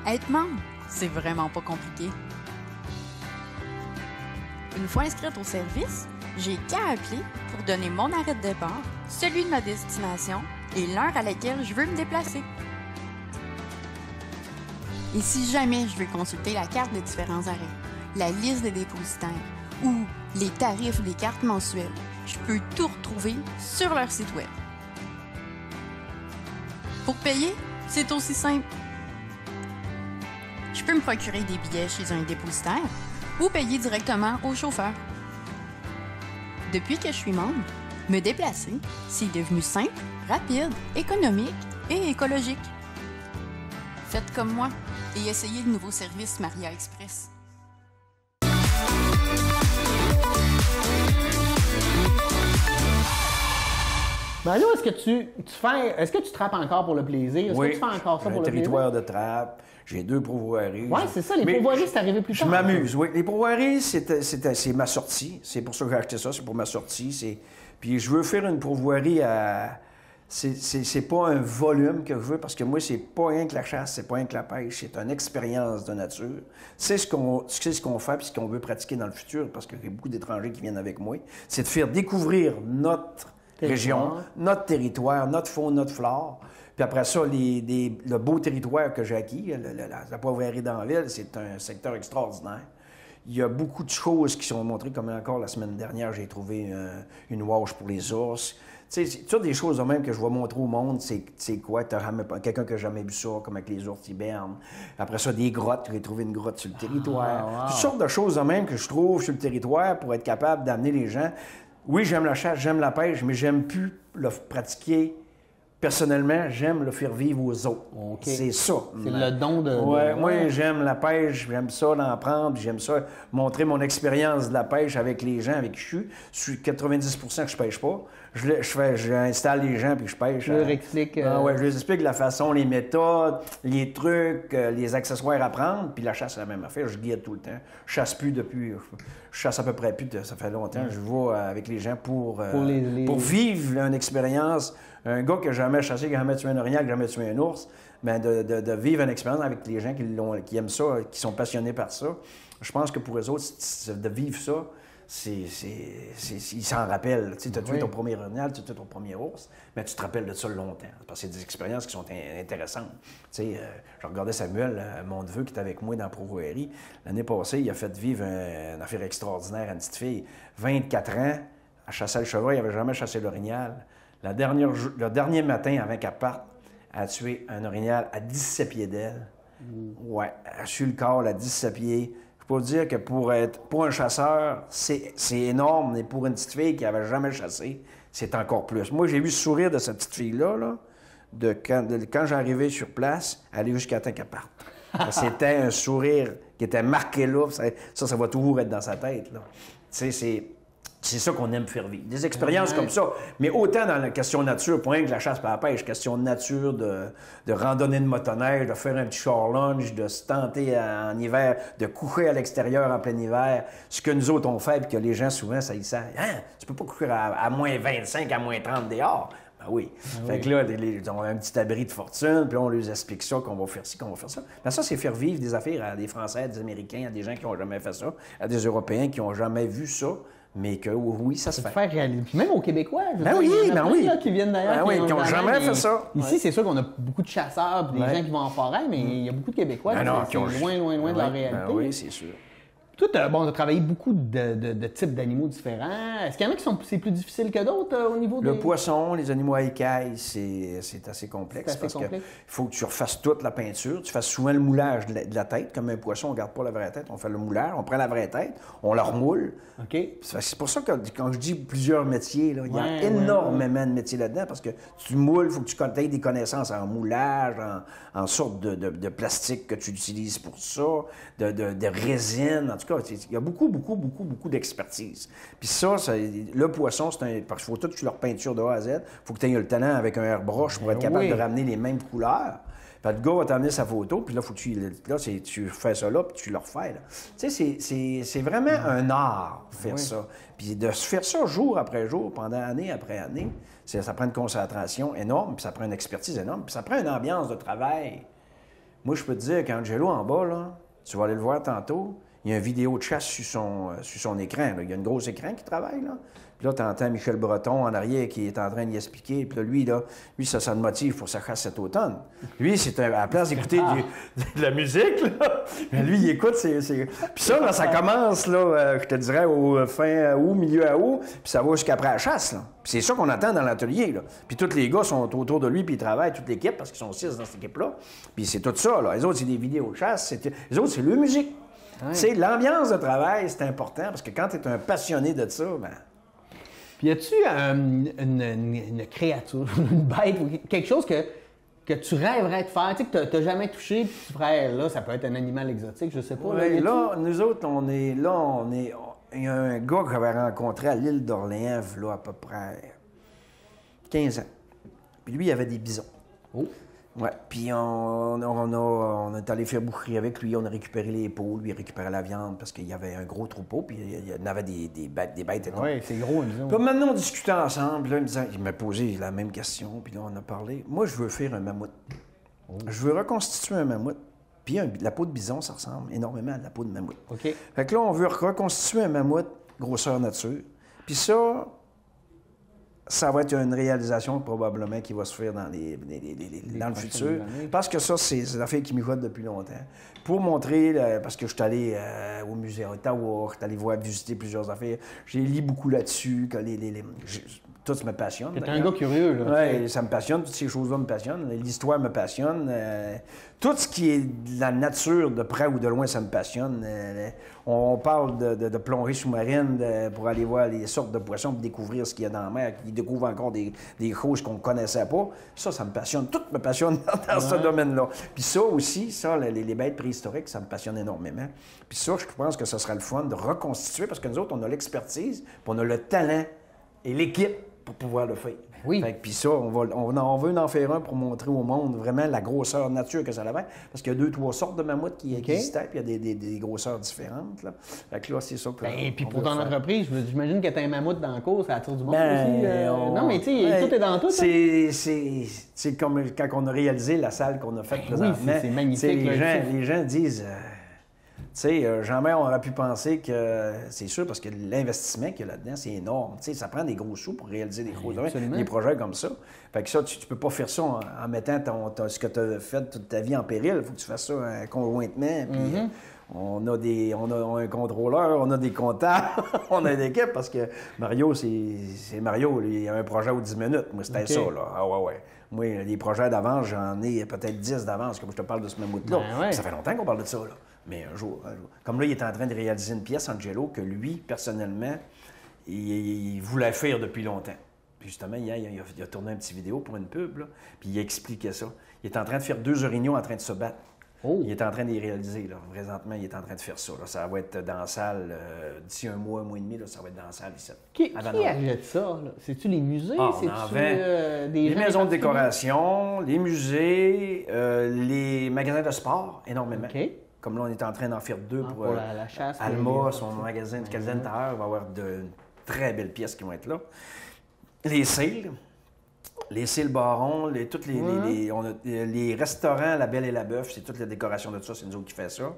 Être membre, c'est vraiment pas compliqué. Une fois inscrite au service, j'ai qu'à appeler pour donner mon arrêt de départ, celui de ma destination et l'heure à laquelle je veux me déplacer. Et si jamais je veux consulter la carte des différents arrêts, la liste des dépositaires ou les tarifs des cartes mensuelles, je peux tout retrouver sur leur site web. Pour payer, c'est aussi simple. Je peux me procurer des billets chez un dépositaire ou payer directement au chauffeur. Depuis que je suis membre, me déplacer, c'est devenu simple, rapide, économique et écologique. Faites comme moi et essayez le nouveau service Maria Express. Mario, est-ce que tu trappes encore pour le plaisir? Est-ce que tu fais encore ça pour le plaisir? J'ai un territoire de trappe, j'ai 2 pourvoiries. Oui, c'est ça, les pourvoiries, c'est arrivé plus tard. Je m'amuse, oui. Les pourvoiries, c'est ma sortie. C'est pour ça que j'ai acheté ça, c'est pour ma sortie. Puis je veux faire une pourvoirie à... C'est pas un volume que je veux, parce que moi, c'est pas rien que la chasse, c'est pas rien que la pêche, c'est une expérience de nature. C'est ce qu'on fait puis ce qu'on veut pratiquer dans le futur, parce qu'il y a beaucoup d'étrangers qui viennent avec moi. C'est de faire découvrir notre région, notre territoire, notre faune, notre flore. Puis après ça, le beau territoire que j'ai acquis, la pourvoirie d'Anville, c'est un secteur extraordinaire. Il y a beaucoup de choses qui sont montrées, comme encore la semaine dernière, j'ai trouvé une wache pour les ours. Tu sais, toutes des choses de même que je vais montrer au monde, c'est quoi? Quelqu'un qui n'a jamais vu ça, comme avec les ours hibernent. Après ça, des grottes, j'ai trouvé une grotte sur le territoire. Wow. Toutes sortes de choses de même que je trouve sur le territoire pour être capable d'amener les gens. Oui, j'aime la chasse, j'aime la pêche, mais j'aime plus le pratiquer. Personnellement, j'aime le faire vivre aux autres. Okay. C'est ça. C'est le don de... Ouais, moi, j'aime la pêche, j'aime ça d'en prendre, j'aime ça montrer mon expérience de la pêche avec les gens avec qui je suis. Sur 90 % que je pêche pas. J'installe les gens puis je pêche. Je leur explique... Ouais, je leur explique la façon, les méthodes, les trucs, les accessoires à prendre. Puis la chasse, c'est la même affaire. Je guide tout le temps. Je chasse plus depuis... Je chasse à peu près plus, ça fait longtemps. Je vais avec les gens pour vivre une expérience. Un gars qui n'a jamais chassé, qui n'a jamais tué un orignal, qui n'a jamais tué un ours, bien de vivre une expérience avec les gens qui aiment ça, qui sont passionnés par ça. Je pense que pour eux autres, de vivre ça, ils s'en rappellent. Tu as tué ton premier orignal, tu as tué ton premier ours, mais tu te rappelles de ça longtemps. Parce que c'est des expériences qui sont intéressantes. Je regardais Samuel, mon neveu, qui est avec moi dans la pourvoirie. L'année passée, il a fait vivre une affaire extraordinaire à une petite fille. 24 ans, elle chassait le chevreuil, elle n'avait jamais chassé l'orignal. Le dernier matin, avant qu'elle parte, elle a tué un orignal à 17 pieds d'elle. Ouais, elle a su le corps à 17 pieds. Je peux vous dire que pour un chasseur, c'est énorme, mais pour une petite fille qui n'avait jamais chassé, c'est encore plus. Moi, j'ai vu le sourire de cette petite fille-là, quand j'arrivais sur place, aller jusqu'à temps qu'elle parte. C'était un sourire qui était marqué là. Ça va toujours être dans sa tête. C'est ça qu'on aime faire vivre. Des expériences comme ça. Mais autant dans la question nature, pas rien que la chasse par la pêche, question de nature, de randonnée de motoneige, de faire un petit shore lunch, de se tenter en hiver, de coucher à l'extérieur en plein hiver. Ce que nous autres on fait, puis que les gens souvent, ça ils savent. Hein? Tu peux pas coucher à moins 25, à moins 30 dehors. Ben oui. Fait que là, ils ont un petit abri de fortune, puis là, on leur explique ça, qu'on va faire ci, qu'on va faire ça. Ben ça, c'est faire vivre des affaires à des Français, à des Américains, à des gens qui n'ont jamais fait ça, à des Européens qui n'ont jamais vu ça. Mais que oui, ça se fait. Faire réaliser. Puis même aux Québécois, il y en a plein, là, qui viennent d'ailleurs. Qui n'ont jamais fait ça. Ici, c'est sûr qu'on a beaucoup de chasseurs et des gens qui vont en forêt, mais il y a beaucoup de Québécois qui sont loin de la réalité. Oui, c'est sûr. Toi, tu as travaillé beaucoup de types d'animaux différents. Est-ce qu'il y en a qui c'est plus difficile que d'autres au niveau des... Le poisson, les animaux à écailles, c'est assez complexe parce qu'il faut que tu refasses toute la peinture. Tu fasses souvent le moulage de la tête. Comme un poisson, on ne garde pas la vraie tête. On fait le moulage, on prend la vraie tête, on la remoule. OK. C'est pour ça que quand je dis plusieurs métiers, là, il y a énormément de métiers là-dedans parce que tu moules, il faut que tu aies des connaissances en moulage, en sorte de plastique que tu utilises pour ça, de résine. En tout cas, il y a beaucoup d'expertise. Puis ça, le poisson, parce qu'il faut tout que tu leur peintures de A à Z. Il faut que tu aies le talent avec un airbrush pour être capable de ramener les mêmes couleurs. Fait le gars va t'amener sa photo, puis là, faut que tu fais ça là, puis tu le refais. Tu sais, c'est vraiment un art, faire ça. Puis de se faire ça jour après jour, pendant année après année, ça prend une concentration énorme, puis ça prend une expertise énorme, puis ça prend une ambiance de travail. Moi, je peux te dire qu'Angelo, en bas, là, tu vas aller le voir tantôt, il y a une vidéo de chasse sur son écran. Là. Il y a un gros écran qui travaille, là. Puis là, tu entends Michel Breton en arrière qui est en train d'y expliquer. Puis là, lui, ça le motive pour sa chasse cet automne. Lui, c'est à la place d'écouter de la musique, là. Lui, il écoute, Puis ça, là, ça commence, là, je te dirais, au fin août, milieu août, puis ça va jusqu'après la chasse, là. Puis c'est ça qu'on attend dans l'atelier, là. Puis tous les gars sont autour de lui, puis ils travaillent, toute l'équipe, parce qu'ils sont 6 dans cette équipe-là. Puis c'est tout ça, là. Les autres, c'est des vidéos de chasse. Les autres, c'est leur musique. Tu sais, l'ambiance de travail, c'est important, parce que quand tu es un passionné de ça, ben... Puis y a-tu une créature, une bête, ou quelque chose que tu rêverais de faire, tu sais, que tu n'as jamais touché, puis tu ferais, là, ça peut être un animal exotique, je sais pas. Oui, là, nous autres, il y a un gars que j'avais rencontré à l'île d'Orléans, là, à peu près 15 ans. Puis lui, il avait des bisons. Oh! Oui, puis on est allé faire boucherie avec lui, on a récupéré les peaux, lui il récupérait la viande parce qu'il y avait un gros troupeau, puis il y en avait des bêtes énormes. Oui, c'est gros, disons. Puis maintenant, on discutait ensemble, là, il m'a posé la même question, puis là, on a parlé. Moi, je veux faire un mammouth. Oh. Je veux reconstituer un mammouth, puis la peau de bison, ça ressemble énormément à la peau de mammouth. OK. Fait que là, on veut reconstituer un mammouth grosseur nature, puis ça va être une réalisation probablement qui va se faire dans le futur. Années. Parce que ça, c'est une affaire qui m'y vote depuis longtemps. Pour montrer, parce que je suis allé au musée à Ottawa, je suis allé visiter plusieurs affaires. J'ai lu beaucoup là-dessus, que tout ça me passionne. T'es un gars curieux, là. Oui, ça me passionne, toutes ces choses-là me passionnent. L'histoire me passionne. Tout ce qui est de la nature, de près ou de loin, ça me passionne. On parle de plongée sous-marine pour aller voir les sortes de poissons, pour découvrir ce qu'il y a dans la mer, qui découvre encore des choses qu'on ne connaissait pas. Ça me passionne. Tout me passionne dans ce domaine-là. Puis ça aussi, les bêtes préhistoriques, ça me passionne énormément. Puis ça, je pense que ce sera le fun de reconstituer, parce que nous autres, on a l'expertise, puis on a le talent et l'équipe pour pouvoir le faire. Oui. Puis ça, on veut en faire un pour montrer au monde vraiment la grosseur nature que ça avait. Parce qu'il y a 2-3 sortes de mammouths qui existaient, puis il y a des grosseurs différentes. Là. Fait que là, c'est ça que. Et puis pour ton entreprise, j'imagine que tu as un mammouth dans la course à la Tour du Monde aussi. Non, mais tu sais, tout est dans tout. C'est comme quand on a réalisé la salle qu'on a faite présentement. Oui, c'est magnifique. Les gens disent. Tu sais, jamais on aurait pu penser que, c'est sûr, parce que l'investissement qu'il y a là-dedans, c'est énorme. Tu sais, ça prend des gros sous pour réaliser des projets comme ça. Fait que ça, tu peux pas faire ça en mettant ce que tu as fait toute ta vie en péril. Il faut que tu fasses ça conjointement. Puis on a un contrôleur, on a des comptables, on a une équipe, parce que Mario, c'est Mario. Il a un projet aux 10 minutes. Moi, c'était ça, là. Ah ouais. Moi, les projets d'avance, j'en ai peut-être 10 d'avance, comme je te parle de ce mammouth-là. Ça fait longtemps qu'on parle de ça, là. Mais un jour. Comme là, il est en train de réaliser une pièce, Angelo, que lui, personnellement, il voulait faire depuis longtemps. Puis justement, hier, il a tourné une petite vidéo pour une pub, là, puis il expliquait ça. Il est en train de faire 2 orignaux en train de se battre. Oh. Il est en train de les réaliser, là. Présentement, il est en train de faire ça. Là. Ça va être dans la salle d'ici un mois et demi, là, ça va être dans la salle ici. Qui achète ça? Là? C'est-tu les musées? C'est-tu les maisons de décoration, les musées, les magasins de sport, énormément. Okay. Comme là, on est en train d'en faire 2 pour la chasse. Alma, son magasin de Calzane Tower, va avoir de très belles pièces qui vont être là. Les cils Baron, les restaurants La Belle et la Bœuf, c'est toute la décoration de ça, c'est nous autres qui fait ça.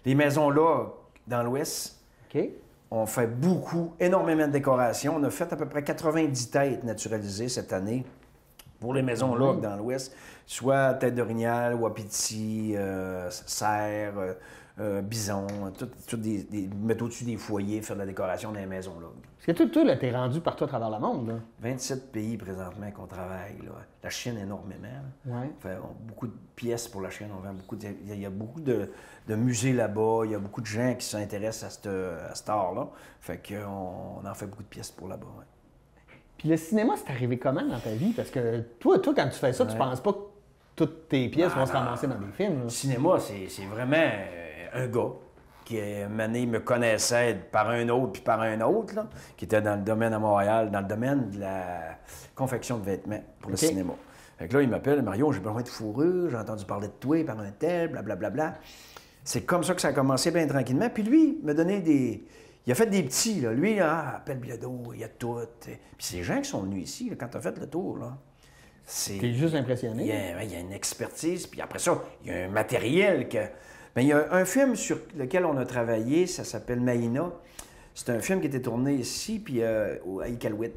Les maisons là, dans l'Ouest, on fait énormément de décorations. On a fait à peu près 90 têtes naturalisées cette année pour les maisons là, dans l'Ouest. Soit Tête d'Orignal, Wapiti, Serre, bison, tout mettre au-dessus des foyers, faire de la décoration dans les maisons. Là. Parce que toi, là, t'es rendu partout à travers le monde. Là. 27 pays présentement qu'on travaille. Là. La Chine énormément. Ouais. On fait beaucoup de pièces pour la Chine. On vend beaucoup il y a beaucoup de musées là-bas. Il y a beaucoup de gens qui s'intéressent à cet art-là. Fait qu'on en fait beaucoup de pièces pour là-bas. Ouais. Puis le cinéma, c'est arrivé comment dans ta vie? Parce que toi quand tu fais ça, tu penses pas que toutes tes pièces vont se ramasser dans des films. Là. Le cinéma, c'est vraiment un gars qui, une année, me connaissait par un autre puis par un autre, là, qui était dans le domaine à Montréal, dans le domaine de la confection de vêtements pour le cinéma. Fait que là, il m'appelle, Mario, j'ai besoin de fourrure, j'ai entendu parler de toi par un tel, blablabla. C'est comme ça que ça a commencé bien tranquillement. Puis lui, il m'a donné il a fait des petits, là. Lui, appelle Bilodeau, il y a tout. Puis ces gens qui sont venus ici, là, quand tu as fait le tour, là, t'es juste impressionné. Il y a une expertise, puis après ça, il y a un matériel que... Bien, il y a un film sur lequel on a travaillé, ça s'appelle Maïna. C'est un film qui était tourné ici, puis à Iqaluit.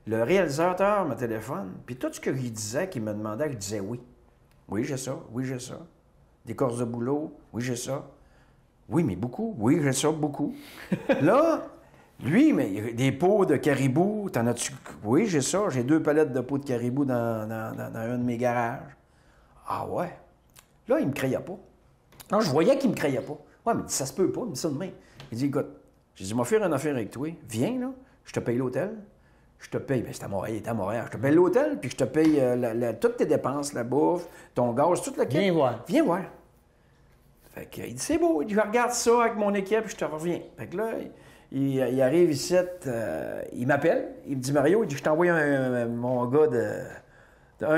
Le réalisateur me téléphone, puis tout ce qu'il disait, qu'il me demandait, je disais oui. Oui, j'ai ça. Oui, j'ai ça. Des corses de boulot. Oui, j'ai ça. Oui, mais beaucoup. Oui, j'ai ça, beaucoup. Là, lui, mais des pots de caribou, t'en as-tu? Oui, j'ai ça. J'ai 2 palettes de pots de caribou dans un de mes garages. Ah ouais? Là, il me croyait pas. Non, je voyais qu'il me croyait pas. Ouais, mais ça se peut pas, il me dit ça demain. Il dit, écoute, j'ai dit, m'en faire une affaire avec toi. Viens, là, je te paye l'hôtel. Je te paye, bien, c'est à Montréal, il est à Montréal. Je te paye l'hôtel, puis je te paye toutes tes dépenses, la bouffe, ton gaz, tout le kit. Viens voir. Viens voir. Fait que, il dit, c'est beau, je regarde ça avec mon équipe, je te reviens. Fait que là, il arrive ici, il m'appelle, il me dit, Mario, il dit, je t'envoie un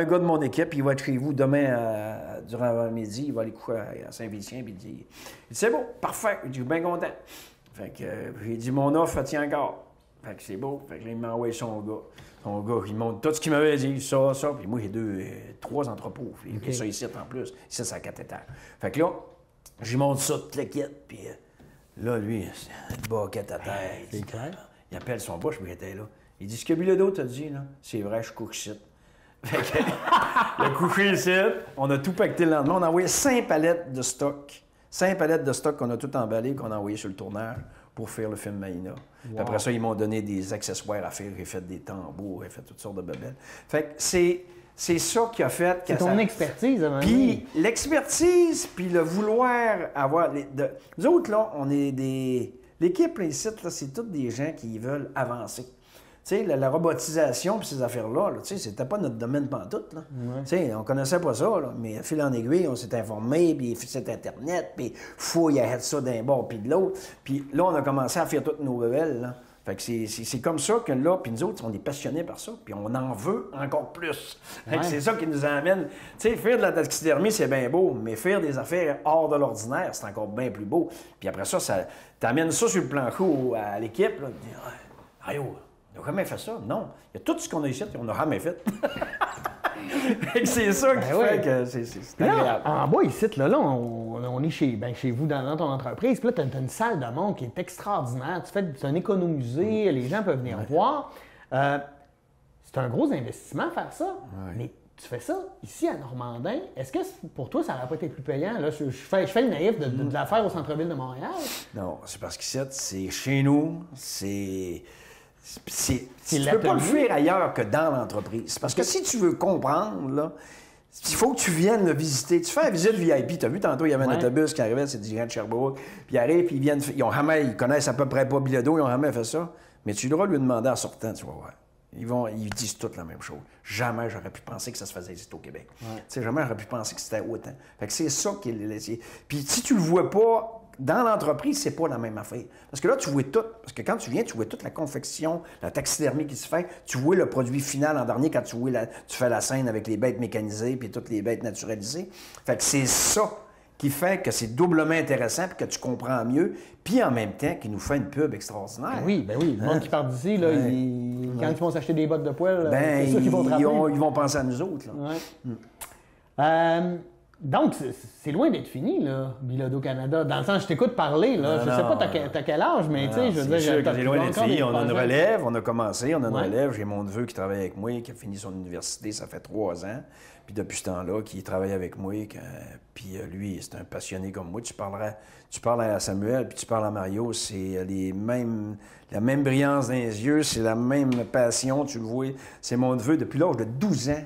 gars de mon équipe, il va être chez vous demain durant le midi, il va aller coucher à Saint-Vicien, puis il dit, c'est beau, parfait, je suis bien content. Fait que j'ai dit, mon offre, elle tient encore. Fait que c'est beau. Fait que là, il m'a envoyé son gars. Son gars, il montre tout ce qu'il m'avait dit, ça. Puis moi, j'ai 3 entrepôts. Puis ça ici en plus. Ici, c'est à 4 étages. Fait que là, j'y montre ça, toute la kit. Puis là, lui, c'est une baquette à terre. C'est clair. Il appelle son boss, puis il était là. Il dit, ce que Bilodeau t'a dit, là, c'est vrai, je couche ici. Fait que, il a couché ici. On a tout pacté le lendemain. On a envoyé 5 palettes de stock. 5 palettes de stock qu'on a tout emballé, qu'on a envoyé sur le tournage pour faire le film Maïna. Wow. Puis après ça, ils m'ont donné des accessoires à faire. J'ai fait des tambours, j'ai fait toutes sortes de bebelles. Fait que c'est ça qui a fait... C'est ton expertise, à Puis l'expertise, puis le vouloir avoir... Nous autres, là, on est des... L'équipe, là, ici, là, c'est tous des gens qui veulent avancer. Tu sais, la robotisation puis ces affaires-là, là, tu sais, c'était pas notre domaine pantoute, là. Ouais. Tu sais, on connaissait pas ça, là, mais fil en aiguille, on s'est informé, puis site Internet, puis il y a ça d'un bord puis de l'autre. Puis là, on a commencé à faire toutes nos rebelles, là. Fait que c'est comme ça que là, puis nous autres, on est passionnés par ça, puis on en veut encore plus. Fait que c'est ça qui nous amène... Tu sais, faire de la taxidermie, c'est bien beau, mais faire des affaires hors de l'ordinaire, c'est encore bien plus beau. Puis après ça t'amènes ça sur le plancher à l'équipe, là, tu dis « Aïe, on n'a jamais fait ça. » Non. Il y a tout ce qu'on a ici, on n'a jamais fait. C'est ça qui fait que c'est agréable. En bas, ici, là on est chez vous dans ton entreprise. Puis là, tu as une salle de monde qui est extraordinaire. C'est un économisé, les gens peuvent venir voir. C'est un gros investissement faire ça. Ouais. Mais tu fais ça ici à Normandin. Est-ce que pour toi, ça n'aurait pas été plus payant? Là, je fais le naïf de la faire au centre-ville de Montréal. Non, c'est parce qu'ici, c'est chez nous, tu ne peux pas le faire ailleurs que dans l'entreprise. Parce que si tu veux comprendre, là, il faut que tu viennes le visiter. Tu fais la visite VIP. Tu as vu tantôt, il y avait un autobus qui arrivait, c'est des gens de Sherbrooke. Puis ils arrivent, puis ils connaissent à peu près pas Bilodeau, ils n'ont jamais fait ça. Mais tu devras lui demander en sortant, tu vas voir. Ils disent toutes la même chose. Jamais j'aurais pu penser que ça se faisait ici au Québec. Jamais j'aurais pu penser que c'était autant. Fait que c'est ça qui est... Puis si tu le vois pas... Dans l'entreprise, c'est pas la même affaire. Parce que là, tu vois tout. Parce que quand tu viens, tu vois toute la confection, la taxidermie qui se fait. Tu vois le produit final en dernier quand tu fais la scène avec les bêtes mécanisées puis toutes les bêtes naturalisées. Fait que c'est ça qui fait que c'est doublement intéressant puis que tu comprends mieux. Puis en même temps, qui nous fait une pub extraordinaire. Ben oui. Le monde qui part d'ici, là, quand ils vont s'acheter des bottes de poêle, c'est ça qu'ils vont te rappeler. Ils vont penser à nous autres. Là. Donc, c'est loin d'être fini, là, Bilodeau Canada. Dans le sens, je t'écoute parler, là. Je sais pas t'as quel âge, mais tu sais, je veux dire... C'est loin d'être fini. On a une relève, on a commencé, on a une relève. J'ai mon neveu qui travaille avec moi, qui a fini son université, ça fait 3 ans. Puis depuis ce temps-là, qui travaille avec moi. Puis lui, c'est un passionné comme moi. Tu parles à Samuel, puis tu parles à Mario, c'est la même brillance dans les yeux, c'est la même passion, tu le vois. C'est mon neveu depuis l'âge de 12 ans.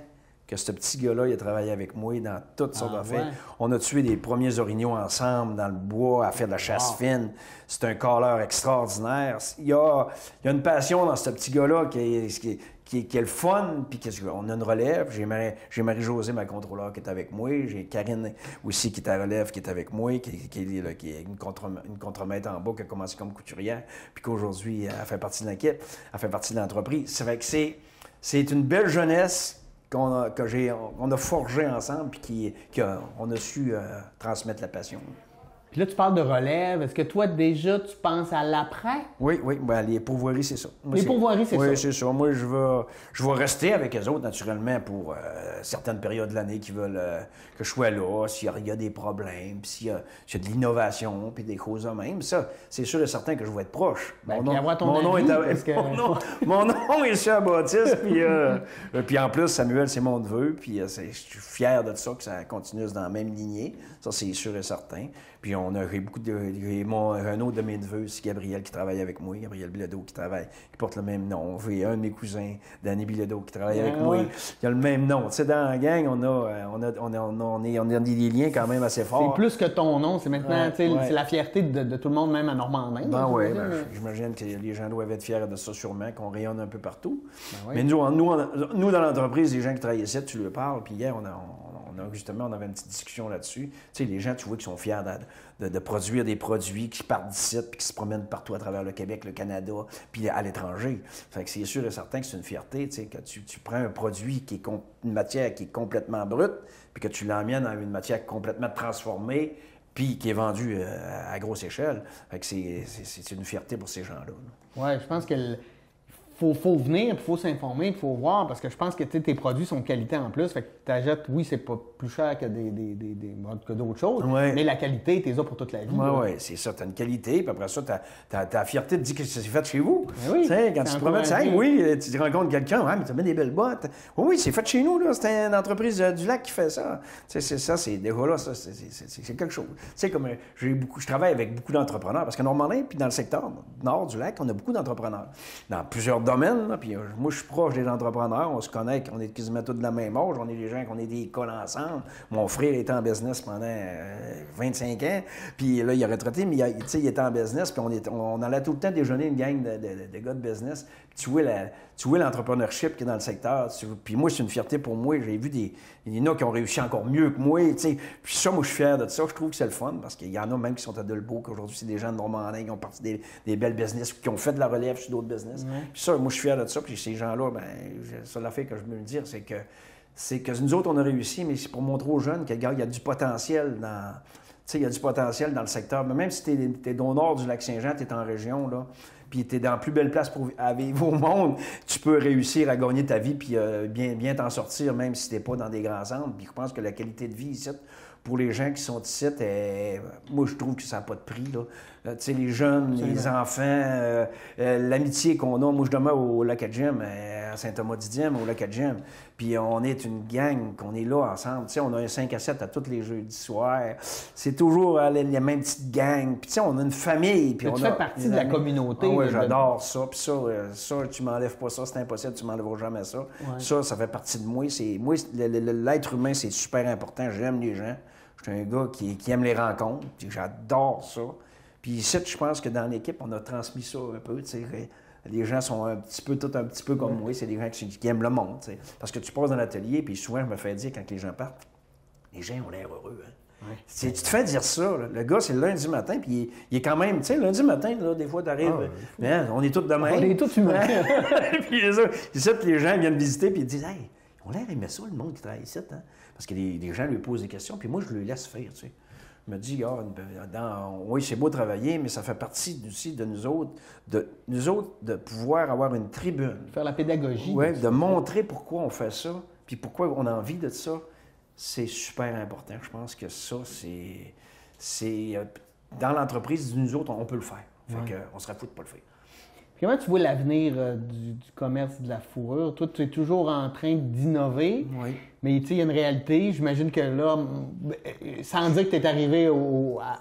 Que ce petit gars-là, il a travaillé avec moi dans toutes sortes d'affaires. Ouais. On a tué des premiers orignaux ensemble dans le bois à faire de la chasse fine. C'est un caleur extraordinaire. Il y a une passion dans ce petit gars-là qui est le fun, puis on a une relève. J'ai Marie-Josée, ma contrôleur, qui est avec moi. J'ai Karine aussi, qui est à relève, qui est avec moi, qui est une contremaître en bas, qui a commencé comme couturière, puis qu'aujourd'hui, elle fait partie de l'équipe, elle fait partie de l'entreprise. C'est vrai que c'est une belle jeunesse qu'on a forgé ensemble, puis qu'on a su transmettre la passion. Puis là, tu parles de relève. Est-ce que toi, déjà, tu penses à l'après? Oui. Ben, les pourvoiries, c'est ça. Les pourvoiries, c'est ça? Oui, c'est ça. Moi, je vais rester avec eux autres, naturellement, pour certaines périodes de l'année qui veulent que je sois là, s'il y a des problèmes, puis s'il y a de l'innovation, puis des choses de même. Ça, c'est sûr et certain que je vais être proche. Ben, mon nom est Richard Baptiste, puis en plus, Samuel, c'est mon neveu, puis je suis fier de ça, que ça continue dans la même lignée. Ça, c'est sûr et certain. Puis j'ai un autre de mes neveux, c'est Gabriel, qui travaille avec moi, Gabriel Bilodeau, qui porte le même nom. J'ai un de mes cousins, Danny Bilodeau, qui travaille avec moi. Il a le même nom. Tu sais, dans la gang, on a des liens quand même assez forts. C'est plus que ton nom, c'est maintenant, c'est la fierté de tout le monde, même à Normandin. J'imagine que les gens doivent être fiers de ça, sûrement, qu'on rayonne un peu partout. Mais nous, dans l'entreprise, les gens qui travaillent ici, tu leur parles, puis hier, justement, on avait une petite discussion là-dessus. Tu sais, les gens, tu vois, qui sont fiers de produire des produits qui partent d'ici puis qui se promènent partout à travers le Québec, le Canada, puis à l'étranger. Fait que c'est sûr et certain que c'est une fierté, tu sais, que tu prends un produit qui est une matière qui est complètement brute, puis que tu l'emmènes à une matière complètement transformée, puis qui est vendue à grosse échelle. Fait que c'est une fierté pour ces gens-là. Oui, je pense que... Faut venir, il faut s'informer, il faut voir, parce que je pense que tes produits sont de qualité en plus. Fait que tu achètes, oui, c'est pas plus cher que d'autres choses, mais la qualité, tu es là pour toute la vie. Oui, c'est ça. Tu as une qualité, puis après ça, tu as la fierté de dire que c'est fait chez vous. Oui, quand tu te promènes, tu rencontres quelqu'un, mais tu as mis des belles bottes. Oui, c'est fait chez nous, là. C'est une entreprise du lac qui fait ça. C'est ça, c'est déjà là, ça, c'est quelque chose. Tu sais, comme je travaille avec beaucoup d'entrepreneurs, parce qu'à Normandin, puis dans le secteur nord du lac, on a beaucoup d'entrepreneurs. Dans plusieurs domaine, là, puis moi, je suis proche des entrepreneurs, on se connaît, on est quasiment tous de la même âge, on est des gens qui ont des écoles ensemble. Mon frère était en business pendant 25 ans, puis là, il a retraité, mais il était en business, puis on allait tout le temps déjeuner une gang de gars de business. Puis tu vois l'entrepreneurship qui est dans le secteur. Puis moi, c'est une fierté pour moi. J'ai vu il y en a qui ont réussi encore mieux que moi, tu sais. Puis ça, moi, je suis fier de ça. Je trouve que c'est le fun, parce qu'il y en a même qui sont à Delbo, qu'aujourd'hui, c'est des gens de Normandin qui ont parti des belles business, qui ont fait de la relève sur d'autres business. Puis ça, moi, je suis fier de ça. Puis ces gens-là, ça l'a fait que je veux me dire, c'est que nous autres, on a réussi, mais c'est pour montrer aux jeunes qu'il y a du potentiel dans... Tu sais, il y a du potentiel dans le secteur. Mais même si tu es au nord du Lac-Saint-Jean, tu es en région, là, puis tu es dans la plus belle place pour vivre au monde, tu peux réussir à gagner ta vie puis bien t'en sortir, même si tu n'es pas dans des grands centres. Puis je pense que la qualité de vie ici, pour les gens qui sont ici, moi, je trouve que ça n'a pas de prix, là. Tu sais, les jeunes, les enfants, l'amitié qu'on a. Moi, je demeure au Lac-Adjem, à Saint-Thomas-Didième, au Lac-Adjem. Puis on est une gang, qu'on est là ensemble. Tu sais, on a un 5 à 7 à tous les jeudis soirs. C'est toujours la même petite gang. Puis tu sais, on a une famille. Puis tu fais partie de la communauté. Oui, j'adore ça. Puis ça, tu m'enlèves pas ça, c'est impossible, tu m'enlèveras jamais ça. Ouais. Ça fait partie de moi. Moi, l'être humain, c'est super important. J'aime les gens. Je suis un gars qui aime les rencontres. Puis j'adore ça. Puis ici, je pense que dans l'équipe, on a transmis ça un peu, tu sais. Les gens sont un petit peu comme moi. C'est des gens qui aiment le monde, tu sais. Parce que tu passes dans l'atelier, puis souvent, je me fais dire, quand les gens partent, les gens ont l'air heureux, hein. Ouais. Tu te fais dire ça, là. Le gars, c'est le lundi matin, puis il est quand même, tu sais, lundi matin, là, des fois, t'arrives, on est tous de même. On est tous humains. Puis les gens viennent visiter, puis ils disent, hey, on a l'air aimer ça, le monde qui travaille ici, hein. Parce que les gens lui posent des questions, puis moi, je le laisse faire, tu sais. Je me dis, oui, c'est beau travailler, mais ça fait partie aussi de nous autres, de pouvoir avoir une tribune. Faire la pédagogie. Oui, de montrer pourquoi on fait ça, puis pourquoi on a envie de ça. c'est super important. Je pense que ça, c'est dans l'entreprise, nous autres, on peut le faire. Fait qu'on serait fou de ne pas le faire. Comment tu vois l'avenir du commerce de la fourrure? Toi, tu es toujours en train d'innover, mais tu sais, il y a une réalité. J'imagine que là, sans dire que tu es arrivé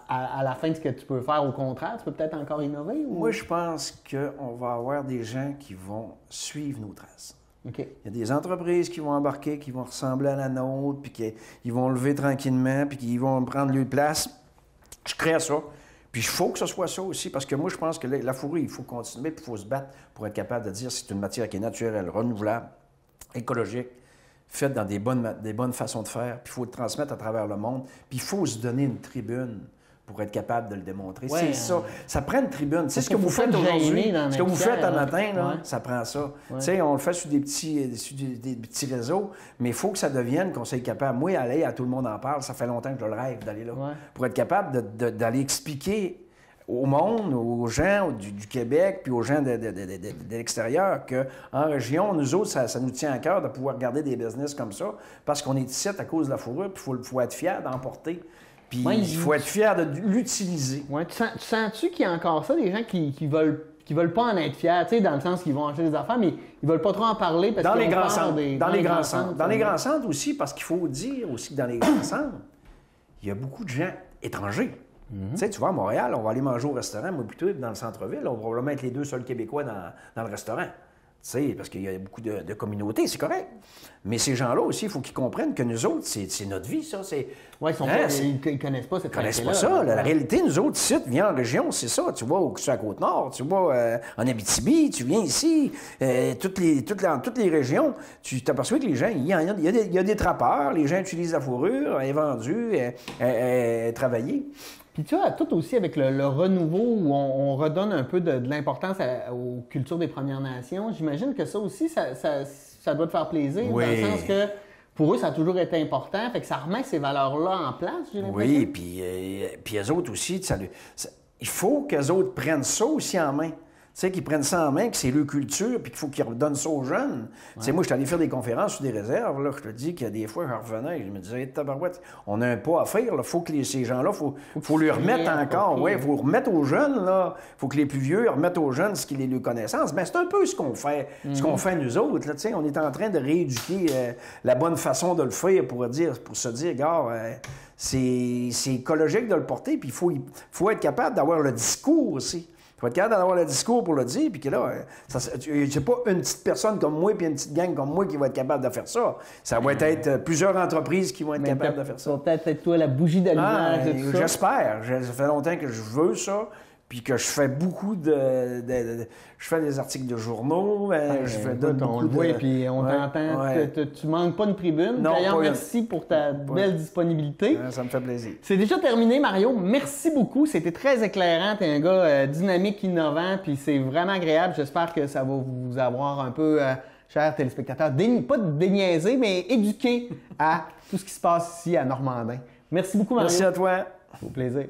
à la fin de ce que tu peux faire, au contraire, tu peux peut-être encore innover? Ou... Moi, je pense qu'on va avoir des gens qui vont suivre nos traces. Okay. Il y a des entreprises qui vont embarquer, qui vont ressembler à la nôtre, puis qui vont lever tranquillement, puis qui vont prendre leur place. Je crée ça. Puis il faut que ce soit ça aussi, parce que moi, je pense que la fourrure, il faut continuer, puis il faut se battre pour être capable de dire que c'est une matière qui est naturelle, renouvelable, écologique, faite dans des bonnes façons de faire, puis il faut le transmettre à travers le monde, puis il faut se donner une tribune pour être capable de le démontrer. Ouais, c'est ça. Ça prend une tribune. C'est ce que vous faites aujourd'hui. Ce que vous faites un matin, là, ça prend ça. Tu sais, on le fait sur des petits réseaux, mais il faut que ça devienne qu'on soit capable. Moi, aller à tout le monde en parle, ça fait longtemps que je le rêve d'aller là. Pour être capable d'aller expliquer au monde, aux gens du Québec, puis aux gens de l'extérieur, qu'en région, nous autres, ça nous tient à cœur de pouvoir garder des business comme ça, parce qu'on est ici à cause de la fourrure, puis il faut être fier d'emporter. Puis il faut être fier de l'utiliser. Ouais, tu sens-tu qu'il y a encore ça, des gens qui veulent pas en être fiers, tu sais, dans le sens qu'ils vont acheter des affaires, mais ils veulent pas trop en parler parce qu'ils ont peur des... Dans les grands centres. Dans les grands centres aussi, parce qu'il faut dire aussi que dans les grands centres, il y a beaucoup de gens étrangers. Tu sais, tu vois, à Montréal, on va aller manger au restaurant, moi plutôt dans le centre-ville, on va probablement être les 2 seuls Québécois dans le restaurant. Tu sais, parce qu'il y a beaucoup de communautés, c'est correct. Mais ces gens-là aussi, il faut qu'ils comprennent que nous autres, c'est notre vie, ça. Oui, ils connaissent pas cette réalité-là. Ils connaissent pas ça. La réalité, nous autres, ici, tu viens en région, c'est ça. Tu vas à la Côte-Nord, tu vas en Abitibi, tu viens ici, toutes les régions, tu t'aperçois que les gens, il y a des trappeurs, les gens utilisent la fourrure, elle est vendue, elle est travaillée. Puis tu vois, tout aussi avec le renouveau où on redonne un peu de l'importance aux cultures des Premières Nations, j'imagine que ça aussi, ça doit te faire plaisir, dans le sens que pour eux, ça a toujours été important, fait que ça remet ces valeurs-là en place, j'ai l'impression. Oui, puis eux autres aussi, il faut qu'eux autres prennent ça aussi en main. Tu sais, qu'ils prennent ça en main, que c'est leur culture, puis qu'il faut qu'ils redonnent ça aux jeunes. Tu sais, moi, je suis allé faire des conférences sur des réserves, là, je te dis qu'il y a des fois, je revenais, je me disais, hey, tabarouette, on a un pas à faire, il faut que ces gens-là, faut les remettre encore, il faut remettre aux jeunes, là, il faut que les plus vieux remettent aux jeunes ce qui est leur connaissance. Mais c'est un peu ce qu'on fait, nous autres, là, tu sais, on est en train de rééduquer la bonne façon de le faire pour se dire, gars, c'est écologique de le porter, puis il faut être capable d'avoir le discours aussi. Il faut être capable d'avoir le discours pour le dire, puis que là, c'est pas une petite personne comme moi puis une petite gang comme moi qui va être capable de faire ça. Ça va être plusieurs entreprises qui vont être capables de faire ça. Peut-être être toi la bougie d'allumage et tout ça. J'espère. Ça fait longtemps que je veux ça, puis que je fais beaucoup je fais des articles de journaux. On le voit, puis on t'entend. Tu manques pas une tribune. D'ailleurs, merci pour ta belle disponibilité. Ça me fait plaisir. C'est déjà terminé, Mario. Merci beaucoup. C'était très éclairant. Tu es un gars dynamique, innovant, puis c'est vraiment agréable. J'espère que ça va vous avoir un peu, chers téléspectateurs, pas déniaisé, mais éduqué à tout ce qui se passe ici à Normandin. Merci beaucoup, Mario. Merci à toi. Au plaisir.